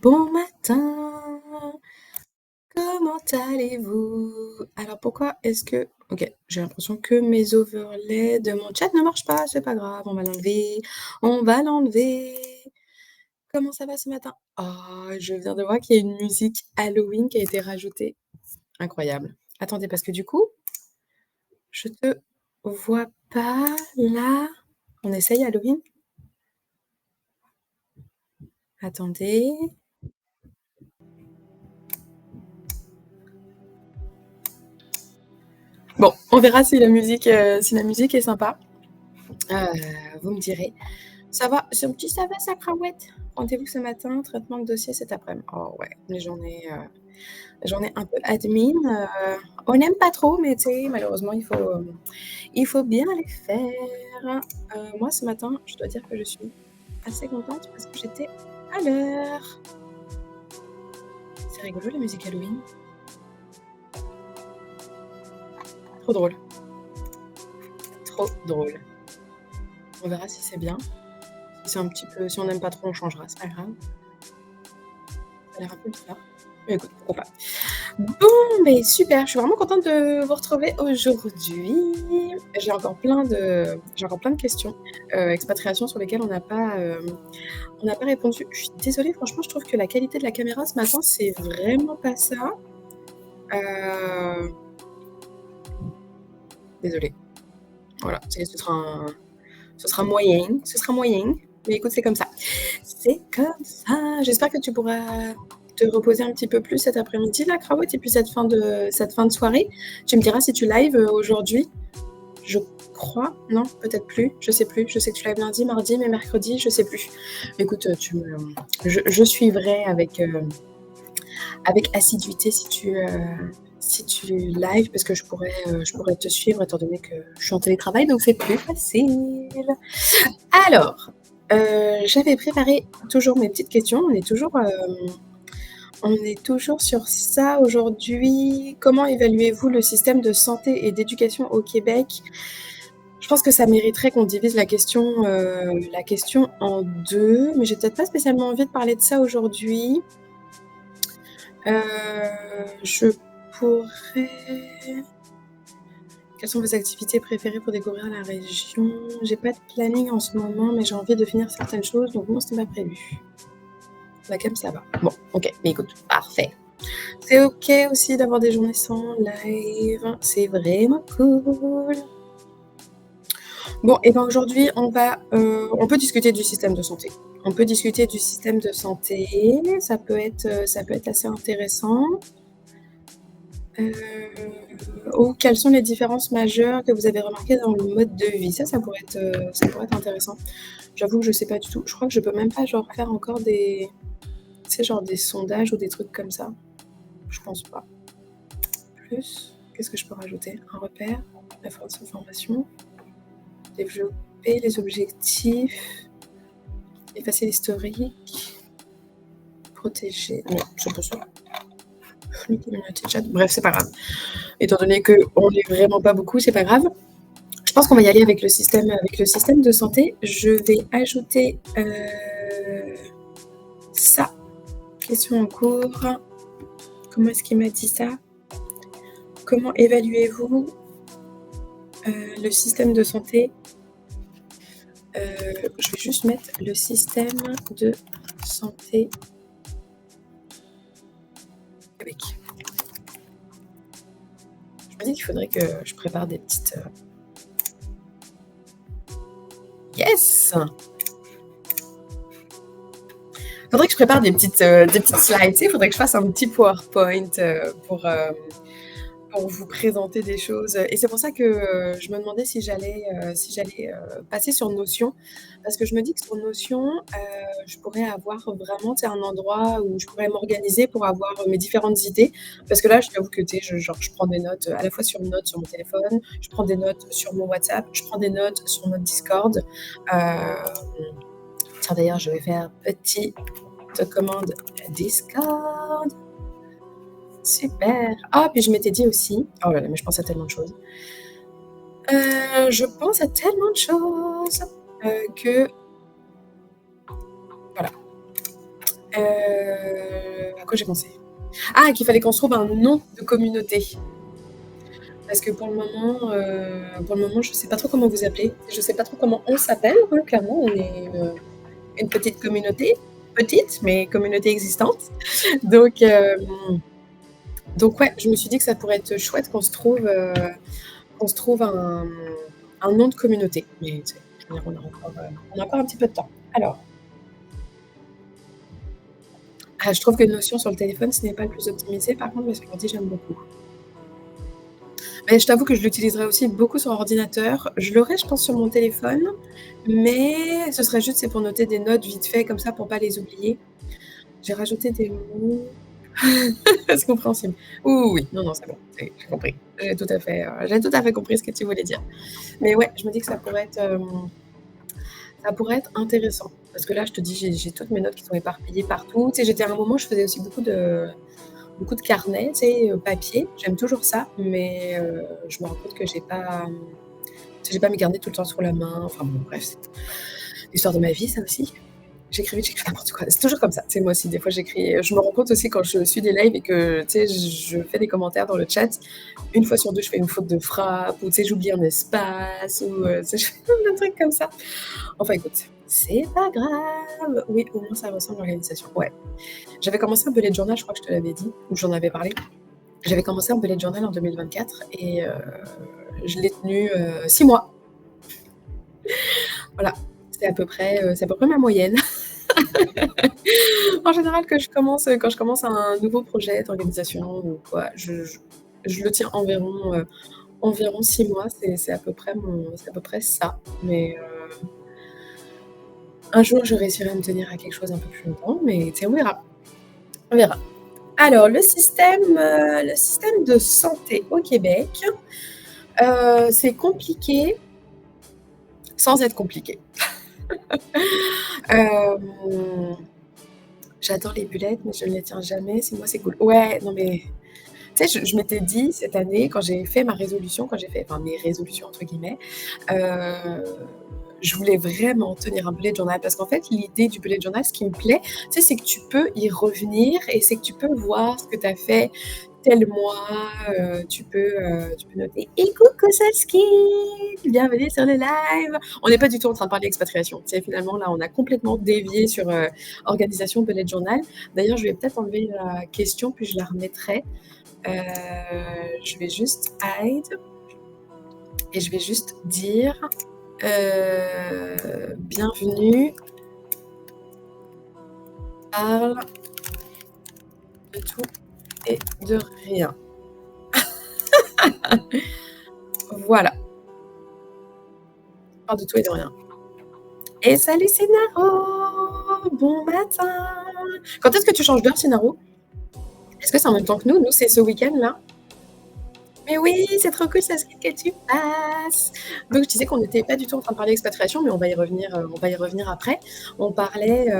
Bon matin, comment allez-vous? Alors pourquoi est-ce que OK, j'ai l'impression que mes overlays de mon chat ne marchent pas, c'est pas grave, on va l'enlever, on va l'enlever. Comment ça va ce matin? Oh, je viens de voir qu'il y a une musique Halloween qui a été rajoutée. Incroyable. Attendez, parce que du coup, je te vois pas là. On essaye Halloween? Attendez. Bon, on verra si la musique est sympa. Vous me direz. Ça va, c'est un petit ça va, Sacramouette? Rendez-vous ce matin, traitement de dossier cet après-midi. Oh ouais, les journées un peu admin, on n'aime pas trop, mais tu sais, malheureusement, il faut bien les faire. Moi, ce matin, je dois dire que je suis assez contente parce que j'étais à l'heure. C'est rigolo la musique Halloween, trop drôle, trop drôle. On verra si c'est bien. Si c'est un petit peu si on n'aime pas trop, on changera, c'est pas grave. Ça a l'air un peu bizarre, mais écoute, pourquoi pas. Bon, beh, super, je suis vraiment contente de vous retrouver aujourd'hui. J'ai encore plein de questions, expatriation sur lesquelles on n'a pas répondu. Je suis désolée, franchement, je trouve que la qualité de la caméra ce matin, c'est vraiment pas ça. Heu, Désolée. Voilà, ce sera moyen, mais écoute, c'est comme ça. C'est comme ça. J'espère que tu pourras te reposer un petit peu plus cet après-midi là, Kraout, et puis cette fin de soirée. Tu me diras si tu live, aujourd'hui? Je crois, non, peut-être plus, je sais plus. Je sais que tu live lundi, mardi, mais mercredi, je sais plus. Écoute, je suivrai avec assiduité si tu live parce que je pourrais te suivre étant donné que je suis en télétravail, donc c'est plus facile. Alors, j'avais préparé toujours mes petites questions. On est toujours sur ça aujourd'hui. Comment évaluez-vous le système de santé et d'éducation au Québec? Je pense que ça mériterait qu'on divise la question en 2, mais j'ai peut-être pas spécialement envie de parler de ça aujourd'hui. Je pourrais Quelles sont vos activités préférées pour découvrir la région? J'ai pas de planning en ce moment, mais j'ai envie de finir certaines choses, donc non, c'était pas prévu. La cam, ça va. Bon, OK, mais écoute, parfait. C'est OK aussi d'avoir des journées sans live, c'est vraiment cool. Bon, et ben, aujourd'hui, on peut discuter du système de santé. On peut discuter du système de santé, ça peut être assez intéressant. Heu, ou quelles sont les différences majeures que vous avez remarquées dans le mode de vie? Ça pourrait être intéressant. J'avoue que je sais pas du tout. Je crois que je peux même pas, genre, faire encore genre des sondages ou des trucs comme ça. Je pense pas. Plus, qu'est-ce que je peux rajouter? Un repère, la formation, développer les objectifs, effacer l'historique, protéger. Non, c'est pas ça. Flux communauté chat. Bref, c'est pas grave. Étant donné qu'on est vraiment pas beaucoup, c'est pas grave. Je pense qu'on va y aller avec le système de santé. Je vais ajouter ça. Question en cours. Comment est-ce qu'il m'a dit ça? Comment évaluez-vous le système de santé? Je vais juste mettre le système de santé Québec. Je me dis qu'il faudrait que je prépare des petites. Yes! Faudrait que je prépare des petites slides. Tu sais, faudrait que je fasse un petit PowerPoint pour vous présenter des choses. Et c'est pour ça que je me demandais si j'allais passer sur Notion. Parce que je me dis que sur Notion, je pourrais avoir vraiment, tu sais, un endroit où je pourrais m'organiser pour avoir mes différentes idées. Parce que là, je t'avoue que, tu sais, je prends des notes à la fois sur notes sur mon téléphone, je prends des notes sur mon WhatsApp, je prends des notes sur notre Discord. Tiens, d'ailleurs, je vais faire petite commande Discord. Super. Ah, puis je m'étais dit aussi, oh là là, mais je pense à tellement de choses. Je pense à tellement de choses que voilà. À quoi j'ai pensé? Ah, qu'il fallait qu'on se trouve un nom de communauté. Parce que pour le moment, je sais pas trop comment vous appeler. Je sais pas trop comment on s'appelle, hein, clairement, on est, une petite communauté. Petite, mais communauté existante. Donc donc ouais, je me suis dit que ça pourrait être chouette qu'on se trouve un nom de communauté. Mais tu sais, je veux dire, on a encore un petit peu de temps. Alors, je trouve que Notion sur le téléphone, ce n'est pas le plus optimisé. Par contre, mais sur l'ordi, j'aime beaucoup. Mais je t'avoue que je l'utiliserai aussi beaucoup sur ordinateur. Je l'aurai, je pense, sur mon téléphone, mais ce serait juste, c'est pour noter des notes vite fait comme ça pour pas les oublier. J'ai rajouté des mots. C'est compréhensible. Oui, oui, oui. Non, non, c'est bon, j'ai compris. J'ai tout à fait compris ce que tu voulais dire. Mais ouais, je me dis que ça pourrait être intéressant. Parce que là, je te dis, j'ai toutes mes notes qui sont éparpillées partout. Tu sais, j'étais à un moment, je faisais aussi beaucoup de carnets, tu sais, papier. J'aime toujours ça, mais je me rends compte que tu sais, j'ai pas mes carnets tout le temps sur la main. Enfin bon, bref, c'est l'histoire de ma vie, ça aussi. J'écris n'importe quoi. C'est toujours comme ça. C'est moi aussi, des fois, j'écris. Je me rends compte aussi quand je suis des lives et que, tu sais, je fais des commentaires dans le chat. Une fois sur deux, je fais une faute de frappe ou, tu sais, j'oublie un espace ou, tu sais, je fais plein de trucs comme ça. Enfin, écoute, c'est pas grave. Oui, au moins, ça ressemble à l'organisation. Ouais. J'avais commencé un bullet journal, je crois que je te l'avais dit, ou j'en avais parlé. J'avais commencé un bullet journal en 2024 et je l'ai tenu 6 mois. Voilà. C'est à peu près ma moyenne. En général, quand je commence un nouveau projet d'organisation ou quoi, je le tiens environ 6 mois, c'est à peu près ça. Mais un jour, je réussirai à me tenir à quelque chose un peu plus longtemps, mais tu sais, on verra, on verra. Alors le système de santé au Québec, c'est compliqué sans être compliqué. Hem, J'adore les bullets, mais je ne les tiens jamais. Si moi, c'est cool. Ouais, non mais tu sais, je m'étais dit cette année quand j'ai fait ma résolution, quand j'ai fait enfin «mes résolutions» entre guillemets, heu, je voulais vraiment tenir un bullet journal parce qu'en fait, l'idée du bullet journal, ce qui me plaît, tu sais, c'est que tu peux y revenir et c'est que tu peux voir ce que tu as fait tel mois, tu peux noter: «Et coucou Solsky, bienvenue sur le live». On n'est pas du tout en train de parler expatriation. Tu sais, finalement, là, on a complètement dévié sur, organisation bullet journal. D'ailleurs, je vais peut-être enlever la question puis je la remettrai. Heu, je vais juste hide et je vais juste dire, bienvenue, parle de tout et de rien. Voilà, parle de tout et de rien. Et salut Sénaro! Bon matin! Quand est-ce que tu changes d'heure, Sénaro? Est-ce que c'est en même temps que nous? Nous, c'est ce week-end là. Mais oui, c'est trop cool, ça serait que tu passes. Donc je disais qu'on n'était pas du tout en train de parler expatriation, mais on va y revenir après. On parlait,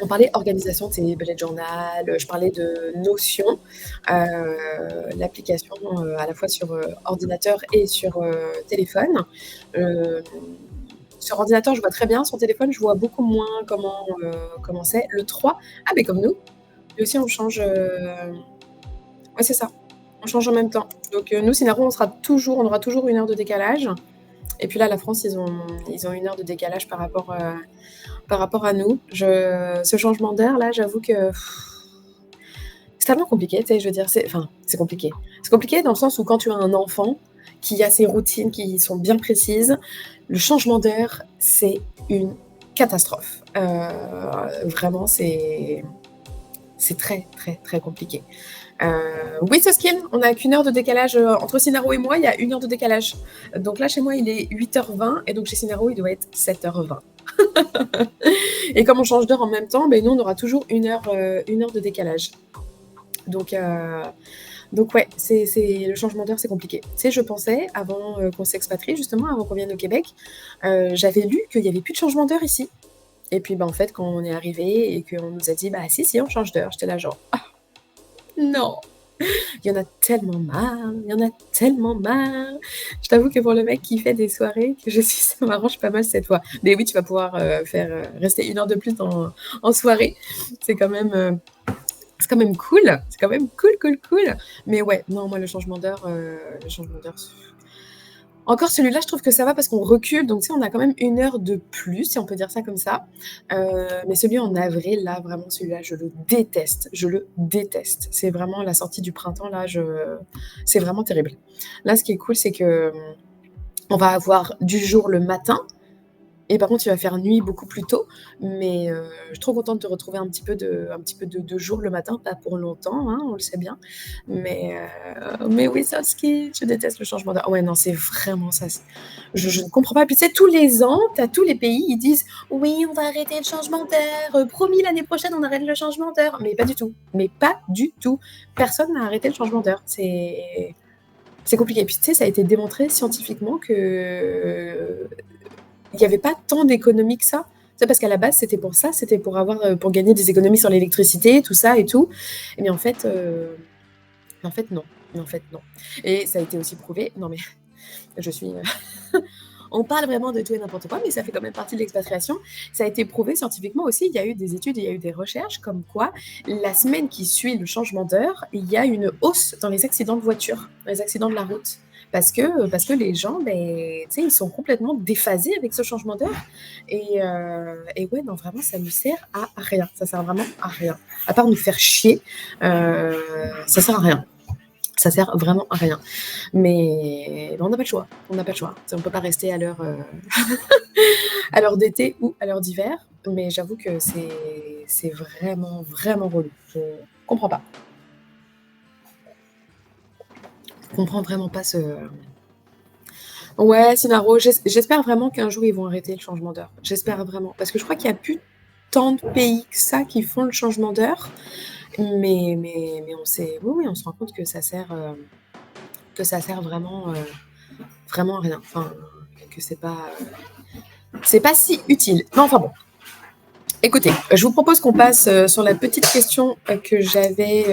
on parlait organisation de ces bullet journal, je parlais de Notion, l'application, à la fois sur, ordinateur et sur, téléphone. Hem, sur ordinateur, je vois très bien, sur téléphone, je vois beaucoup moins comment c'est. Le 3, ah beh, comme nous, nous aussi on change, ouais, c'est ça, on change en même temps. Donc nous, Cinaro, on aura toujours 1 heure de décalage et puis là, la France, ils ont 1 heure de décalage par rapport à nous. Ce changement d'heure là, j'avoue que c'est tellement compliqué, tu sais, je veux dire, c'est compliqué. C'est compliqué dans le sens où quand tu as un enfant qui a ses routines qui sont bien précises, le changement d'heure, c'est une catastrophe. Vraiment, c'est très, très, très compliqué. Oui, Soskin, on n'a qu'1 heure de décalage, entre Cinaro et moi, il y a 1 heure de décalage. Donc là, chez moi, il est 8h20 et donc chez Cinaro, il doit être 7h20. Et comme on change d'heure en même temps, beh, nous, on aura toujours 1 heure de décalage. Donc ouais, c'est le changement d'heure, c'est compliqué. Tu sais, je pensais avant, qu'on s'expatrie justement, avant qu'on vienne au Québec, j'avais lu qu'il y avait plus de changement d'heure ici et puis, bah, en fait, quand on est arrivés et qu'on nous a dit: «Bah, si, si, on change d'heure», j'étais là genre: «Ah non!» Il y en a tellement marre, il y en a tellement marre. Je t'avoue que pour le mec qui fait des soirées, que je suis ça m'arrange pas mal cette fois. Mais oui, tu vas pouvoir, faire, rester 1 heure de plus en soirée. C'est quand même, c'est quand même cool. C'est quand même cool, cool, cool. Mais ouais, non, moi le changement d'heure, encore celui-là, je trouve que ça va parce qu'on recule, donc tu sais, on a quand même 1 heure de plus, si on peut dire ça comme ça. Mais celui en avril, là, vraiment, celui-là, je le déteste. Je le déteste. C'est vraiment la sortie du printemps, là, c'est vraiment terrible. Là, ce qui est cool, c'est que on va avoir du jour le matin, et par contre, il va faire nuit beaucoup plus tôt. Mais je suis trop contente de retrouver un petit peu de jour le matin, pas pour longtemps, hein, on le sait bien. Mais oui, ça, ski, je déteste le changement d'heure. Ouais, non, c'est vraiment ça. Je ne comprends pas. Puis tu sais, tous les ans, tu as tous les pays, ils disent oui, on va arrêter le changement d'heure. Promis, l'année prochaine, on arrête le changement d'heure. Mais pas du tout. Mais pas du tout. Personne n'a arrêté le changement d'heure. C'est compliqué. Puis tu sais, ça a été démontré scientifiquement que il n'y avait pas tant d'économies que ça. C'est parce qu'à la base, c'était pour ça, c'était pour avoir, pour gagner des économies sur l'électricité, tout ça et tout. Et bien en fait, non. Mais en fait, non. Et ça a été aussi prouvé. Non, mais je suis. On parle vraiment de tout et n'importe quoi, mais ça fait quand même partie de l'expatriation. Ça a été prouvé scientifiquement aussi. Il y a eu des études, il y a eu des recherches comme quoi la semaine qui suit le changement d'heure, il y a une hausse dans les accidents de voiture, dans les accidents de la route. Parce que les gens, ben, ils sont complètement déphasés avec ce changement d'heure. Et ouais, non, vraiment, ça ne sert à rien. Ça sert vraiment à rien. À part nous faire chier, ça sert à rien. Ça sert vraiment à rien. Mais on n'a pas le choix. On n'a pas le choix. On ne peut pas rester à l'heure à l'heure d'été ou à l'heure d'hiver. Mais j'avoue que c'est vraiment, vraiment relou. Je comprends pas. Je comprends vraiment pas ce. Ouais, Sinaro, j'espère vraiment qu'un jour ils vont arrêter le changement d'heure. J'espère vraiment. Parce que je crois qu'il n'y a plus tant de pays que ça qui font le changement d'heure. Mais on sait, oui, oui, on se rend compte que ça sert vraiment, vraiment à rien. Enfin, que c'est pas si utile. Mais enfin bon. Écoutez, je vous propose qu'on passe sur la petite question que j'avais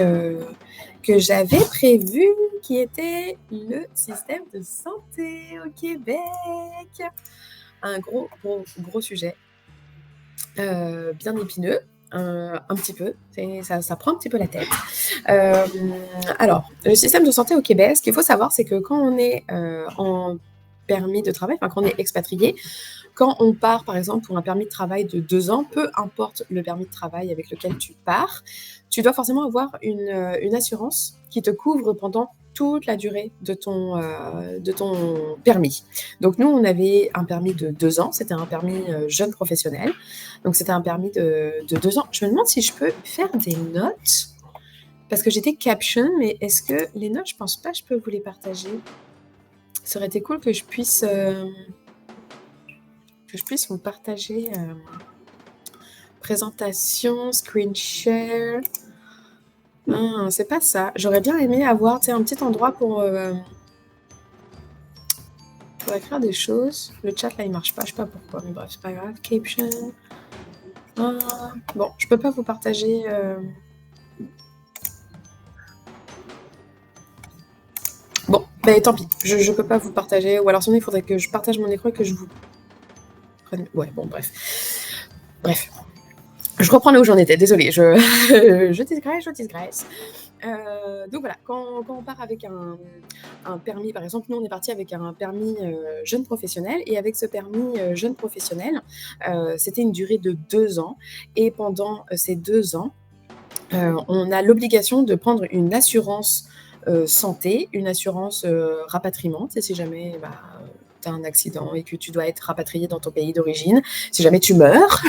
prévue, qui était le système de santé au Québec. Un gros, gros, gros sujet, bien épineux. Un petit peu, ça prend un petit peu la tête. Alors, le système de santé au Québec, ce qu'il faut savoir, c'est que quand on est en permis de travail, enfin quand on est expatrié, quand on part par exemple pour un permis de travail de 2 ans, peu importe le permis de travail avec lequel tu pars, tu dois forcément avoir une assurance qui te couvre pendant toute la durée de ton permis. Donc nous, on avait un permis de 2 ans, c'était un permis jeune professionnel. Donc c'était un permis de 2 ans. Je me demande si je peux faire des notes, parce que j'étais caption, mais est-ce que les notes, je pense pas que je peux vous les partager. Ça aurait été cool que je puisse vous partager présentation, screen share. C'est pas ça. J'aurais bien aimé avoir un petit endroit pour écrire des choses. Le chat là il marche pas, je sais pas pourquoi, mais bref, c'est pas grave. Caption. Bon, je peux pas vous partager. Bon, ben tant pis, je peux pas vous partager. Ou alors sinon il faudrait que je partage mon écran et que je vous prenne. Ouais, bon, bref. Bref. Je reprends là où j'en étais, désolée, je digresse. Donc voilà, quand on part avec un permis, par exemple, nous on est parti avec un permis jeune professionnel, et avec ce permis jeune professionnel, c'était une durée de 2 ans, et pendant ces 2 ans, on a l'obligation de prendre une assurance santé, une assurance rapatriement, tu sais, si jamais tu as un accident et que tu dois être rapatrié dans ton pays d'origine, si jamais tu meurs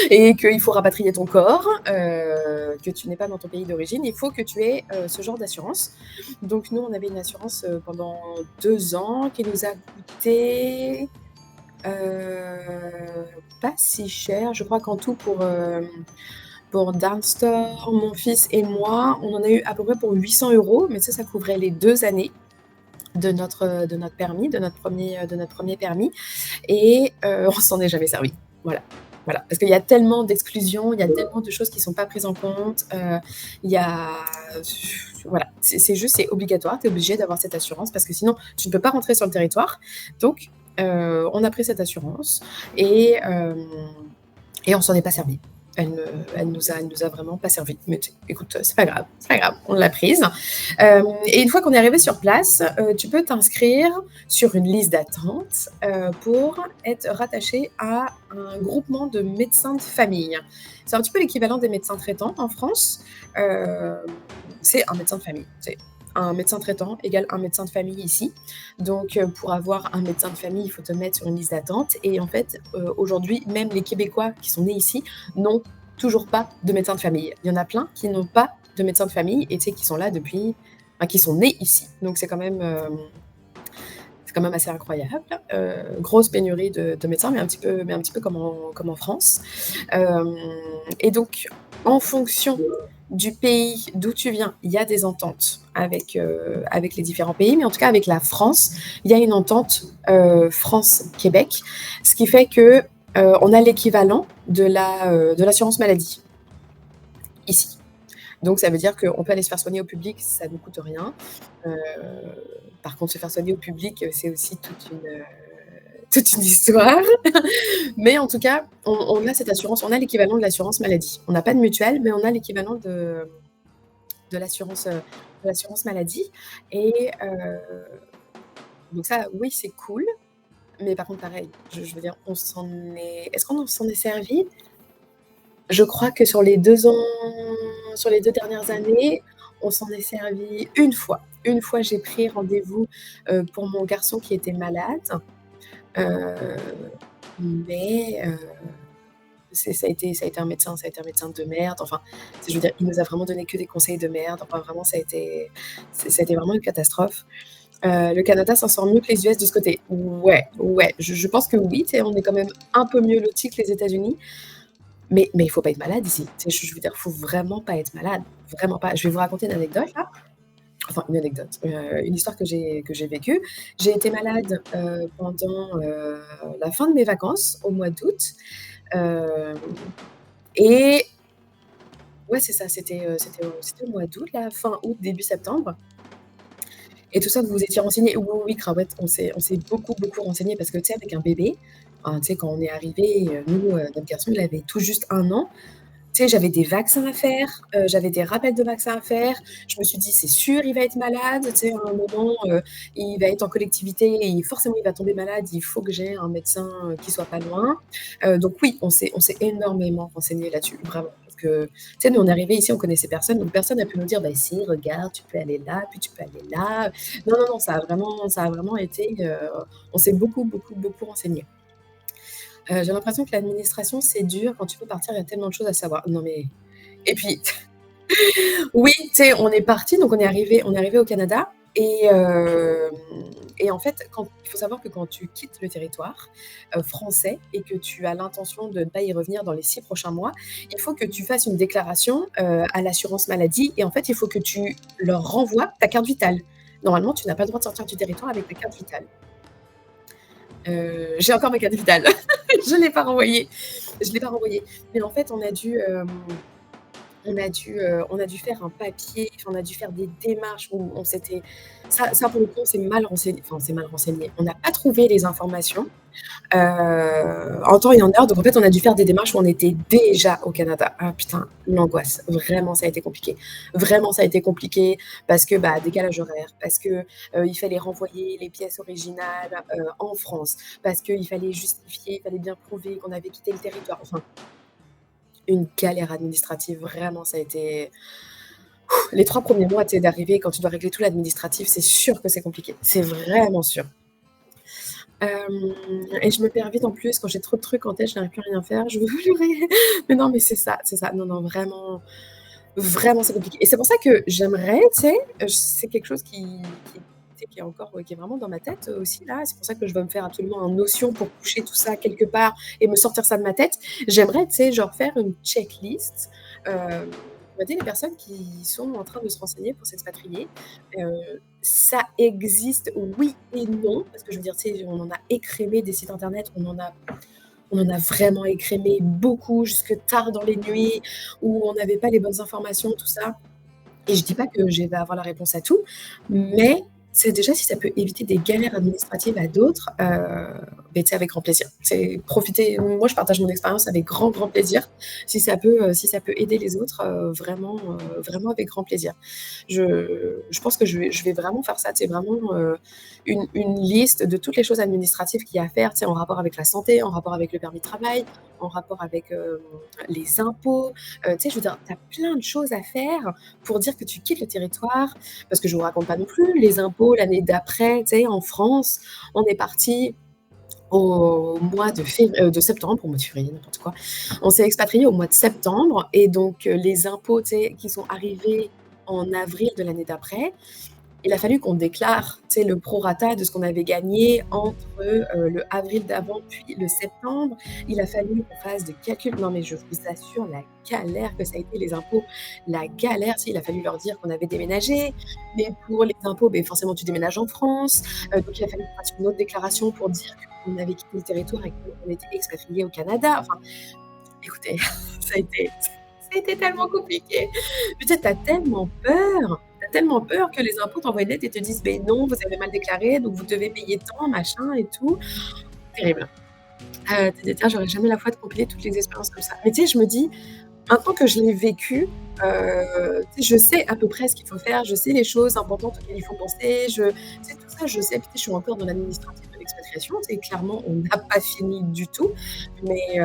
et qu'il faut rapatrier ton corps, que tu n'es pas dans ton pays d'origine, il faut que tu aies ce genre d'assurance. Donc nous, on avait une assurance pendant 2 ans qui nous a coûté pas si cher. Je crois qu'en tout pour Darnstor, mon fils et moi, on en a eu à peu près pour 800 €, mais ça couvrait les 2 années de notre permis, de notre premier permis, et on s'en est jamais servi. Voilà. Voilà, parce qu'il y a tellement d'exclusions, il y a tellement de choses qui sont pas prises en compte, il y a voilà, c'est juste, c'est obligatoire, tu es obligé d'avoir cette assurance parce que sinon tu ne peux pas rentrer sur le territoire. Donc on a pris cette assurance et hem et on s'en est pas servi. Elle ne elle nous a vraiment pas servi. Mais écoute, c'est pas grave, on l'a prise. Et une fois qu'on est arrivé sur place, tu peux t'inscrire sur une liste d'attente, pour être rattaché à un groupement de médecins de famille. C'est un petit peu l'équivalent des médecins traitants en France. Hem, c'est un médecin de famille. C'est un médecin traitant égale un médecin de famille ici. Donc, pour avoir un médecin de famille, il faut te mettre sur une liste d'attente et en fait, aujourd'hui, même les Québécois qui sont nés ici n'ont toujours pas de médecin de famille. Il y en a plein qui n'ont pas de médecin de famille et tu sais, qui sont là depuis enfin, qui sont nés ici. Donc c'est quand même assez incroyable. Grosse pénurie de médecins, mais un petit peu comme en France. Hem et donc en fonction du pays d'où tu viens, il y a des ententes avec les différents pays, mais en tout cas avec la France, il y a une entente, France-Québec, ce qui fait que, on a l'équivalent de l'assurance maladie, ici. Donc ça veut dire qu'on peut aller se faire soigner au public, ça ne coûte rien. Heu, Par contre, se faire soigner au public, c'est aussi toute une histoire. Mais en tout cas, on a cette assurance, on a l'équivalent de l'assurance maladie. On n'a pas de mutuelle, mais on a l'équivalent de l'assurance, de l'assurance maladie et donc ça, oui, c'est cool, mais par contre, pareil, je veux dire, on s'en est est-ce qu'on s'en est servi? Je crois que sur les 2 dernières années, on s'en est servi une fois. Une fois, j'ai pris rendez-vous, pour mon garçon qui était malade, heu, mais ça a été un médecin de merde. Enfin, je veux dire, il nous a vraiment donné que des conseils de merde. Enfin, vraiment, ça a été vraiment une catastrophe. Le Canada s'en sort mieux que les US de ce côté. Ouais, ouais, je pense que oui, tu sais, on est quand même un peu mieux lotis que les États-Unis. Mais il faut pas être malade ici. Tu sais, je veux dire, faut vraiment pas être malade, vraiment pas. Je vais vous raconter une anecdote là, enfin une anecdote, une histoire que j'ai vécue. J'ai été malade, pendant, la fin de mes vacances au mois d'août, hem et ouais, c'est ça, c'était au mois d'août là, fin août, début septembre et tout ça, vous vous étiez renseignés? Oui, oui, oui, Craouette, on s'est beaucoup, beaucoup renseignés parce que tu sais, avec un bébé, enfin, tu sais, quand on est arrivés, nous, notre garçon, il avait tout juste 1 an. Tu sais, j'avais des vaccins à faire, j'avais des rappels de vaccins à faire. Je me suis dit: «C'est sûr, il va être malade, tu sais, à un moment, il va être en collectivité et forcément il va tomber malade, il faut que j'ai un médecin, qui soit pas loin». Donc oui, on s'est énormément renseignés là-dessus, vraiment. Parce que, tu sais, nous, on est arrivés ici, on connaissait personne, donc personne n'a pu nous dire: «Bah si, regarde, tu peux aller là, puis tu peux aller là». Non, non, non, ça a vraiment été, on s'est beaucoup, beaucoup, beaucoup renseignés. J'ai l'impression que l'administration, c'est dur. Quand tu veux partir, il y a tellement de choses à savoir. Non mais et puis oui, tu sais, on est partis, donc on est arrivé au Canada et en fait, quand il faut savoir que quand tu quittes le territoire, français et que tu as l'intention de ne pas y revenir dans les 6 prochains mois, il faut que tu fasses une déclaration, à l'assurance maladie et en fait, il faut que tu leur renvoies ta carte vitale. Normalement, tu n'as pas le droit de sortir du territoire avec ta carte vitale. J'ai encore ma carte vitale. Je l'ai pas renvoyée. Je l'ai pas renvoyée. Mais en fait, on a dû faire un papier, enfin, on a dû faire des démarches où on s'était ça pour le coup, on s'est mal renseigné, enfin, on s'est mal renseigné. On n'a pas trouvé les informations, en temps et en heure, donc en fait, on a dû faire des démarches où on était déjà au Canada. Ah putain, l'angoisse, vraiment ça a été compliqué. Vraiment ça a été compliqué parce que, bah, décalage horaire, parce que, il fallait renvoyer les pièces originales, en France, parce qu'il fallait justifier, il fallait bien prouver qu'on avait quitté le territoire. Enfin, une galère administrative, vraiment ça a été les 3 premiers mois, tu sais, d'arriver, quand tu dois régler tout l'administratif, c'est sûr que c'est compliqué. C'est vraiment sûr. Et je me perds vite en plus, quand j'ai trop de trucs en tête, je n'arrive plus à rien faire, je veux pleurer. Mais non, mais c'est ça, c'est ça. Non, non, vraiment, vraiment, c'est compliqué et c'est pour ça que j'aimerais, tu sais, c'est quelque chose qui tu sais, qui est encore, qui est vraiment dans ma tête, aussi là. C'est pour ça que je veux me faire absolument un Notion pour coucher tout ça quelque part et me sortir ça de ma tête. J'aimerais, tu sais, genre faire une checklist, on va dire les personnes qui sont en train de se renseigner pour s'expatrier. Ça existe, oui et non, parce que je veux dire, tu sais, on en a écrémé des sites internet, on en a On en a vraiment écrémé beaucoup jusque tard dans les nuits, où on n'avait pas les bonnes informations, tout ça. Et je dis pas que je vais avoir la réponse à tout, mais c'est déjà si ça peut éviter des galères administratives à d'autres, beh, tu sais, avec grand plaisir. C'est profiter moi je partage mon expérience avec grand, grand plaisir. Si ça peut aider les autres, vraiment avec grand plaisir. Je pense que je vais vraiment faire ça, tu sais, vraiment, une liste de toutes les choses administratives qu'il y a à faire, tu sais, en rapport avec la santé, en rapport avec le permis de travail, en rapport avec, les impôts, tu sais, je veux dire, tu as plein de choses à faire pour dire que tu quittes le territoire. Parce que je vous raconte pas non plus, les impôts l'année d'après, tu sais, en France, on est parti au mois de septembre, au mois de février, n'importe quoi. On s'est expatrié au mois de septembre et donc les impôts, tu sais, qui sont arrivés en avril de l'année d'après, il a fallu qu'on déclare, tu sais, le prorata de ce qu'on avait gagné entre, le avril d'avant puis le septembre. Il a fallu qu'on fasse des calculs. Non, mais je vous assure la galère que ça a été les impôts. La galère, tu sais, il a fallu leur dire qu'on avait déménagé, mais pour les impôts, beh, forcément tu déménages en France, donc il a fallu qu'on fasse une autre déclaration pour dire qu'on avait quitté le territoire et qu'on était expatriés au Canada. Enfin, écoutez, ça a été ça a été tellement compliqué. Puis tu sais, tu tellement peur que les impôts t'envoient une lettre et te disent: «Beh non, vous avez mal déclaré, donc vous devez payer tant, machin et tout». Terrible. Tu dis: «Tiens, j'aurais jamais la foi de compiler toutes les expériences comme ça». Mais tu sais, je me dis: «Maintenant que je l'ai vécu, tu sais, je sais à peu près ce qu'il faut faire, je sais les choses importantes auxquelles il faut penser, tu sais, tout ça, je sais». Puis tu sais, je suis encore dans l'administratif de l'expatriation, tu sais, clairement, on n'a pas fini du tout. Mais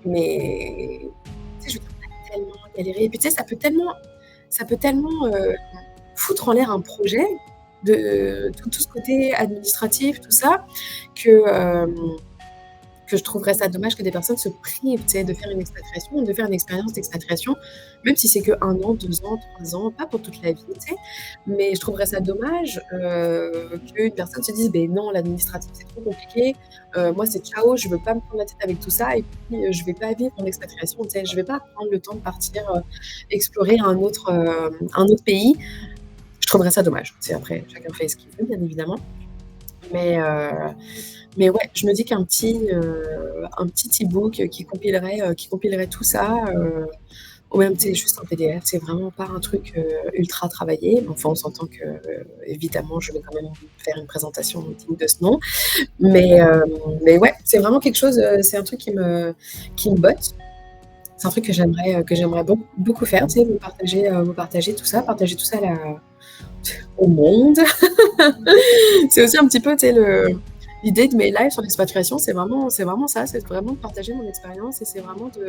mais tu sais, je veux dire, on a tellement galéré et puis tu sais, ça peut tellement, foutre en l'air un projet de tout ce côté administratif, tout ça, que, que je trouverais ça dommage que des personnes se privent, tu sais, de faire une expatriation, de faire une expérience d'expatriation, même si c'est que 1 an, 2 ans, 3 ans, pas pour toute la vie, tu sais. Mais je trouverais ça dommage, qu'une personne se dise: «Beh non, l'administratif, c'est trop compliqué, moi, c'est ciao, je veux pas me prendre la tête avec tout ça et puis, je vais pas vivre mon expatriation», tu sais. Je vais pas prendre le temps de partir, explorer un autre pays. Je trouverais ça dommage. Tu sais, après, chacun fait ce qu'il veut, bien évidemment. Mais, ouais, je me dis un petit e-book qui compilerait tout ça, ou même, tu sais, juste un PDF, c'est vraiment pas un truc, ultra travaillé. Mais enfin, on s'entend que, évidemment, je vais quand même faire une présentation digne de ce nom. Mais ouais, c'est vraiment quelque chose, c'est un truc qui me botte. C'est un truc que j'aimerais beaucoup faire, tu sais, vous partager tout ça, partager tout ça à la au monde. C'est aussi un petit peu, tu sais, l'idée de mes lives sur l'expatriation, c'est vraiment ça, c'est vraiment de partager mon expérience et c'est vraiment tu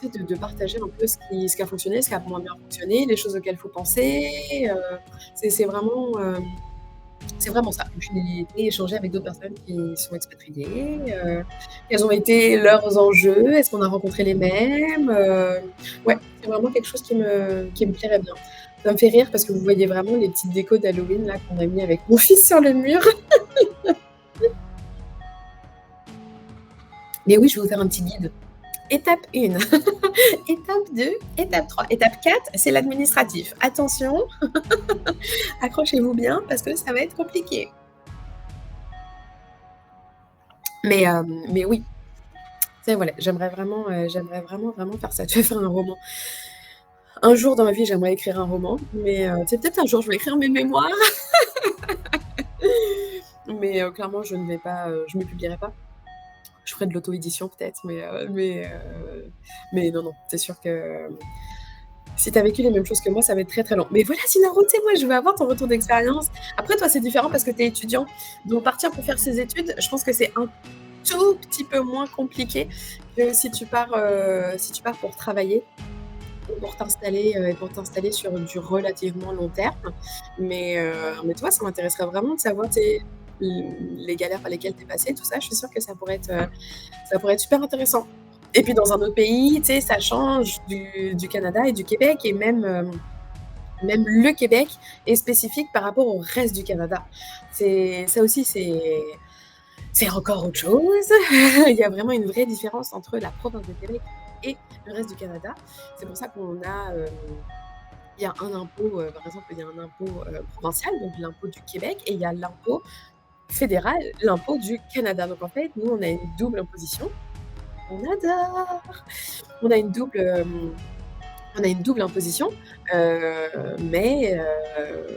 sais, de partager un peu ce qui a fonctionné, ce qui a moins bien fonctionné, les choses auxquelles il faut penser, c'est vraiment ça. Puis échanger avec d'autres personnes qui sont expatriées, quels ont été leurs enjeux, est-ce qu'on a rencontré les mêmes? Ouais, c'est vraiment quelque chose qui me plairait bien. Ça me fait rire parce que vous voyez vraiment les petites décos d'Halloween là qu'on a mis avec mon fils sur le mur. Mais oui, je vais vous faire un petit guide. Étape 1, étape 2, étape 3, étape 4, c'est l'administratif. Attention, accrochez-vous bien parce que ça va être compliqué. Mais oui, tu sais, voilà, j'aimerais vraiment, vraiment faire ça. Tu vois, faire un roman. Un jour dans ma vie, j'aimerais écrire un roman, mais tu sais, peut-être un jour, je vais écrire mes mémoires, mais clairement, je ne me publierai pas. Je ferai de l'auto-édition peut-être, mais non, non, c'est sûr que si tu as vécu les mêmes choses que moi, ça va être très, très long. Mais voilà, Cinaro, tu sais, moi, je veux avoir ton retour d'expérience. Après, toi, c'est différent parce que tu es étudiant, donc partir pour faire ses études, je pense que c'est un tout petit peu moins compliqué que si tu pars pour travailler ou pour t'installer sur du relativement long terme. Mais toi, ça m'intéresserait vraiment de savoir, tu sais, les galères par lesquelles tu es passé, tout ça. Je suis sûre que ça pourrait être super intéressant. Et puis dans un autre pays, tu sais, ça change du Canada et du Québec et même le Québec est spécifique par rapport au reste du Canada. C'est ça aussi, c'est encore autre chose. Il y a vraiment une vraie différence entre la province de Québec et le reste du Canada. C'est pour ça il y a un impôt, par exemple, il y a un impôt, provincial, donc l'impôt du Québec et il y a l'impôt fédéral, l'impôt du Canada. Donc en fait, nous, on a une double imposition. On adore! On a une double, on a une double imposition, mais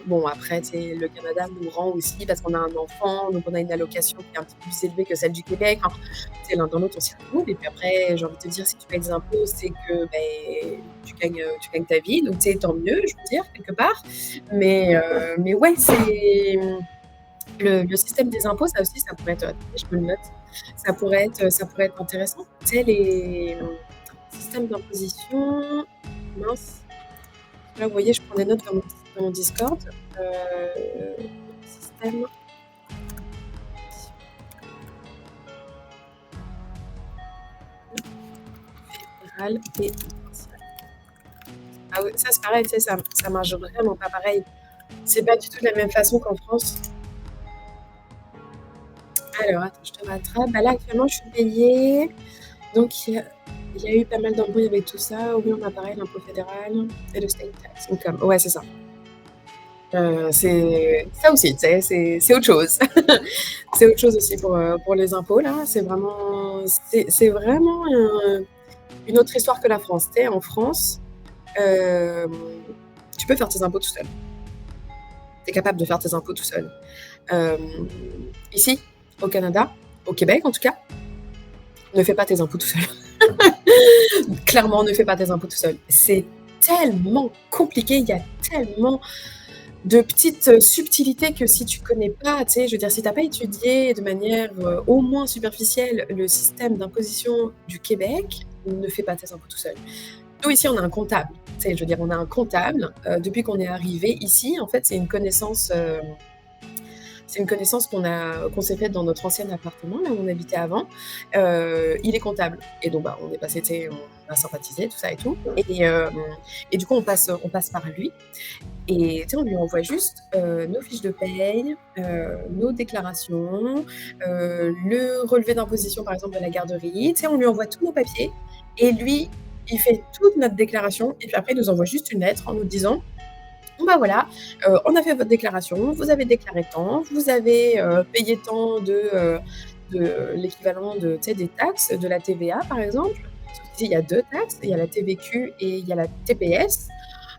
bon après tu sais, le Canada nous rend aussi parce qu'on a un enfant, donc on a une allocation qui est un petit peu plus élevée que celle du Québec. Enfin, tu sais, l'un dans l'autre, on s'y retrouve et puis après, j'ai envie de te dire, si tu payes des impôts, c'est que, beh, tu gagnes ta vie, donc tu sais, tant mieux, je veux dire, quelque part. Mais ouais, c'est, le système des impôts, ça aussi, ça pourrait être, je me le note, ça pourrait être intéressant. Tu sais, les, systèmes d'imposition, mince. Là, vous voyez, je prends des notes dans mon Discord. Système fédéral et provincial. Ah oui, ça c'est pareil, tu sais, ça marche vraiment pas pareil. C'est pas du tout de la même façon qu'en France. Alors, attends, je te rattrape. Bah là, actuellement, je suis payée. Donc, il y a eu pas mal d'embrouilles avec tout ça. Oui, on a pareil l'impôt fédéral et le state tax income. Ouais, c'est ça. C'est ça aussi, tu sais, c'est autre chose. C'est autre chose aussi pour les impôts là. C'est vraiment une autre histoire que la France. Tu sais, en France, hem, tu peux faire tes impôts tout seul. Tu es capable de faire tes impôts tout seul. Hem, Ici, au Canada, au Québec en tout cas, ne fais pas tes impôts tout seul. Clairement, ne fais pas tes impôts tout seul. C'est tellement compliqué, il y a tellement de petites, subtilités que si tu connais pas, tu sais, je veux dire, si tu as pas étudié de manière, au moins superficielle le système d'imposition du Québec, ne fais pas tes impôts tout seul. Nous ici, on a un comptable, tu sais, je veux dire, on a un comptable, depuis qu'on est arrivé ici, en fait, c'est une connaissance qu'on s'est faite dans notre ancien appartement, là où on habitait avant. Il est comptable et donc bah, on est passé, tu sais, on a sympathisé, tout ça et tout et du coup, on passe par lui et tu sais, on lui envoie juste, nos fiches de paye, nos déclarations, le relevé d'imposition, par exemple, de la garderie. Tu sais, on lui envoie tous nos papiers et lui, il fait toute notre déclaration et puis après, il nous envoie juste une lettre en nous disant: «Bon bah voilà, on a fait votre déclaration, vous avez déclaré tant, vous avez, payé tant de l'équivalent de, tu sais, des taxes, de la TVA, par exemple». Sauf qu'ici, il y a 2 taxes, il y a la TVQ et il y a la TPS.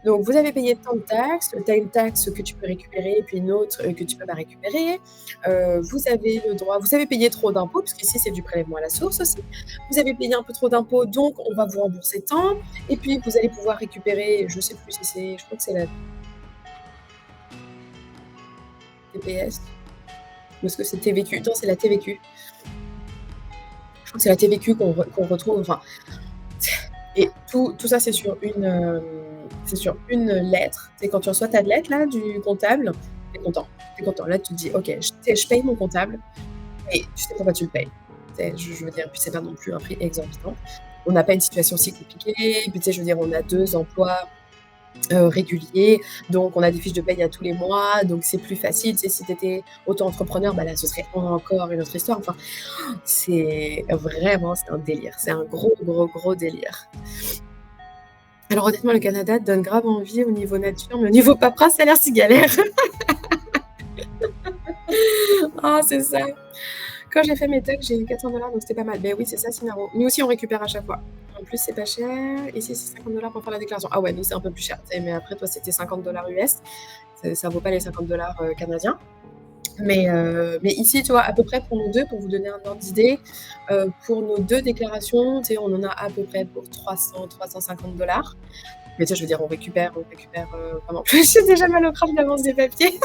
Donc vous avez payé tant de taxes, tu as une taxe que tu peux récupérer et puis une autre, que tu peux pas récupérer. Vous avez payé trop d'impôts, parce qu'ici c'est du prélèvement à la source aussi. Vous avez payé un peu trop d'impôts, donc on va vous rembourser tant et puis vous allez pouvoir récupérer, je sais plus si c'est je crois que c'est la TPS ou est-ce que c'est TVQ? Non, c'est la TVQ. Je crois que c'est la TVQ qu'on retrouve, enfin et tout ça c'est sur une lettre. C'est quand tu reçois ta lettre là du comptable, tu es content. Tu es content. Là, tu te dis: «OK, je paye mon comptable et tu sais pourquoi tu le payes». Tu sais, je veux dire, puis c'est pas non plus un prix exorbitant. On n'a pas une situation si compliquée, puis tu sais, je veux dire, on a 2 emplois réguliers. Donc on a des fiches de paye à tous les mois, donc c'est plus facile. Tu sais, si tu étais auto-entrepreneur, bah là, ce serait encore une autre histoire. Enfin, c'est un délire. C'est un gros, gros, gros délire. Alors honnêtement, le Canada donne grave envie au niveau nature, mais au niveau paperasse, ça a l'air si galère. Ah, c'est ça. Quand j'ai fait mes tocs, j'ai eu 400 donc c'était pas mal. Beh oui, c'est ça, Cinaro. Nous aussi, on récupère à chaque fois. En plus, c'est pas cher. Ici, c'est 50 pour faire la déclaration. Ah ouais, nous, c'est un peu plus cher, tu sais, mais après, toi, c'était 50 US. Ça vaut pas les 50 canadiens. Mais ici, tu vois, à peu près pour nous 2, pour vous donner un ordre d'idée, pour nos 2 déclarations, tu sais, on en a à peu près pour 300-350. Mais tu sais, je veux dire, on récupère, vraiment plus. J'ai déjà mal au crâne d'avance des papiers.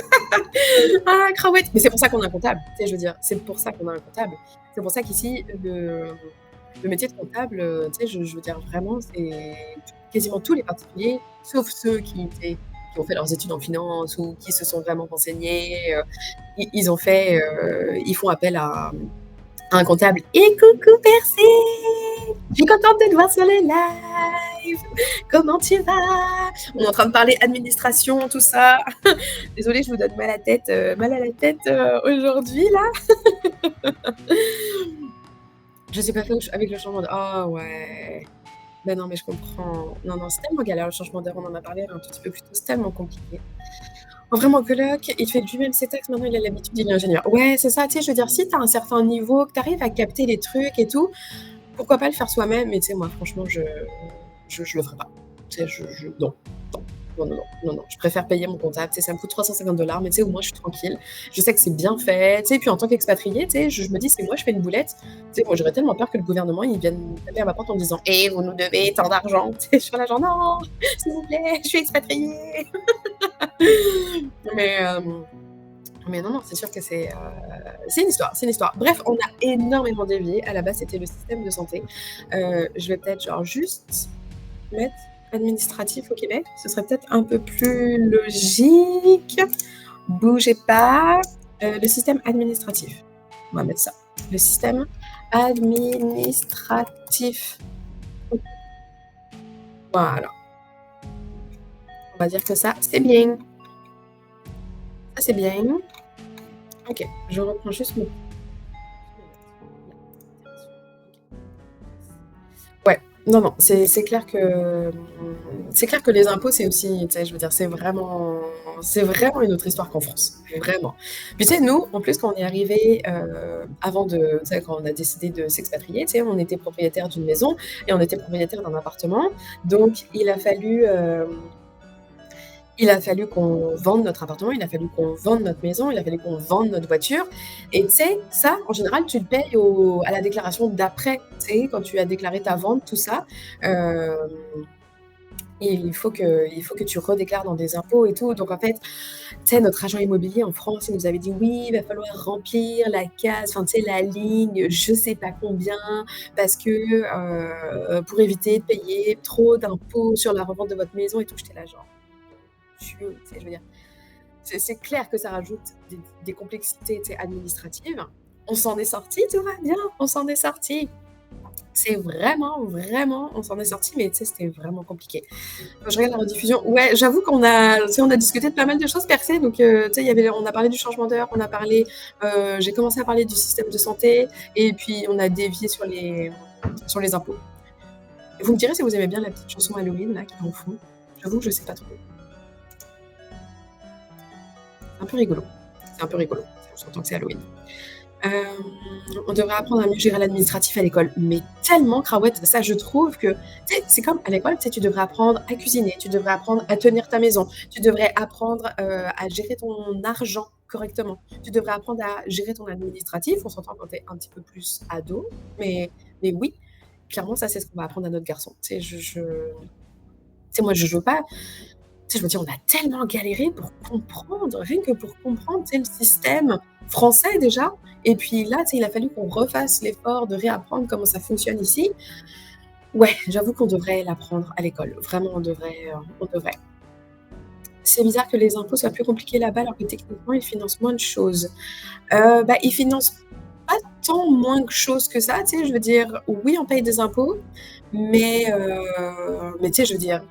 Ah, craouette! Mais c'est pour ça qu'on a un comptable, tu sais, je veux dire, c'est pour ça qu'on a un comptable. C'est pour ça qu'ici, le métier de comptable, tu sais, je veux dire vraiment, c'est quasiment tous les particuliers, sauf ceux qui ont fait leurs études en finance ou qui se sont vraiment renseignés, ils font appel à un comptable. Et coucou Percé! Je suis contente de te voir sur le live. Comment tu vas? On est en train de parler administration, tout ça. Désolée, je vous donne mal à la tête aujourd'hui là. Je sais pas faire avec le changement d'heure. Ah ouais. Ben non, mais je comprends. Non, non, c'est tellement galère le changement d'heure. On en a parlé un tout petit peu plus tôt. C'est tellement compliqué. vraiment coloc, il fait lui-même ses taxes, maintenant il a l'habitude, il est ingénieur. Ouais, c'est ça, tu sais, je veux dire, si tu as un certain niveau, que tu arrives à capter les trucs et tout, pourquoi pas le faire soi-même? Mais tu sais, moi, franchement, je le ferai pas. Tu sais, non, non, non, non, non, non, non, je préfère payer mon comptable, tu sais, ça me coûte 350 mais tu sais, au moins, je suis tranquille. Je sais que c'est bien fait, tu sais, puis en tant qu'expatriée, tu sais, je me dis: «Si moi je fais une boulette», tu sais, moi, j'aurais tellement peur que le gouvernement, il vienne taper à ma porte en me disant: «Eh, vous nous devez tant d'argent». Tu sais, je suis là genre: «Non, s'il vous plaît, je suis expatriée». Mais mais non, non, c'est sûr que c'est une histoire, c'est une histoire. Bref, on a énormément dévié. À la base, c'était le système de santé. Je vais peut-être genre juste mettre administratif au Québec. Ce serait peut-être un peu plus logique. Bougez pas. Le système administratif. On va mettre ça. Le système administratif. Voilà. On va dire que ça, c'est bien. Ça, c'est bien. Ok, je reprends juste mon. Ouais, non, non, c'est clair que les impôts, c'est aussi, tu sais, je veux dire, c'est vraiment une autre histoire qu'en France, vraiment. Puis tu sais, nous, en plus, quand on est arrivé, avant de, tu sais, quand on a décidé de s'expatrier, tu sais, on était propriétaire d'une maison et on était propriétaire d'un appartement, donc il a fallu qu'on vende notre appartement, il a fallu qu'on vende notre maison, il a fallu qu'on vende notre voiture. Et tu sais, ça, en général, tu le payes à la déclaration d'après, tu sais, quand tu as déclaré ta vente, tout ça. Euh, il faut que tu redéclares dans des impôts et tout. Donc, en fait, tu sais, notre agent immobilier en France, il nous avait dit oui, il va falloir remplir la case, enfin, tu sais, la ligne, je sais pas combien, parce que pour éviter de payer trop d'impôts sur la revente de votre maison et tout. J'étais là, genre, Dieu, tu sais, je veux dire, c'est clair que ça rajoute des complexités, tu sais, administratives. On s'en est sorti, tout va bien, on s'en est sorti. C'est vraiment, vraiment, on s'en est sorti, mais tu sais, c'était vraiment compliqué. Quand je regarde la rediffusion, ouais, j'avoue qu'on a, tu sais, on a discuté de pas mal de choses percées. Donc, tu sais, on a parlé du changement d'heure, j'ai commencé à parler du système de santé, et puis on a dévié sur les impôts. Vous me direz si vous aimez bien la petite chanson Halloween là qui est en fond. J'avoue que je sais pas trop. C'est un peu rigolo. C'est un peu rigolo. On s'entend que c'est Halloween. Euh, on devrait apprendre à mieux gérer l'administratif à l'école. Mais tellement, Craouette, ça, je trouve que, tu sais, c'est comme à l'école, tu sais, tu devrais apprendre à cuisiner, tu devrais apprendre à tenir ta maison, tu devrais apprendre à gérer ton argent correctement, tu devrais apprendre à gérer ton administratif. On s'entend quand tu es un petit peu plus ado, mais oui, clairement, ça, c'est ce qu'on va apprendre à notre garçon. Tu sais, moi, je veux pas. Tu sais, je me dis, on a tellement galéré pour comprendre, rien que pour comprendre, tu sais, le système français déjà. Et puis là, tu sais, il a fallu qu'on refasse l'effort de réapprendre comment ça fonctionne ici. Ouais, j'avoue qu'on devrait l'apprendre à l'école. Vraiment, on devrait, on devrait. C'est bizarre que les impôts soient plus compliqués là-bas, alors que techniquement, ils financent moins de choses. Bah, ils financent pas tant moins de choses que ça, tu sais, je veux dire, oui, on paye des impôts, mais tu sais, je veux dire,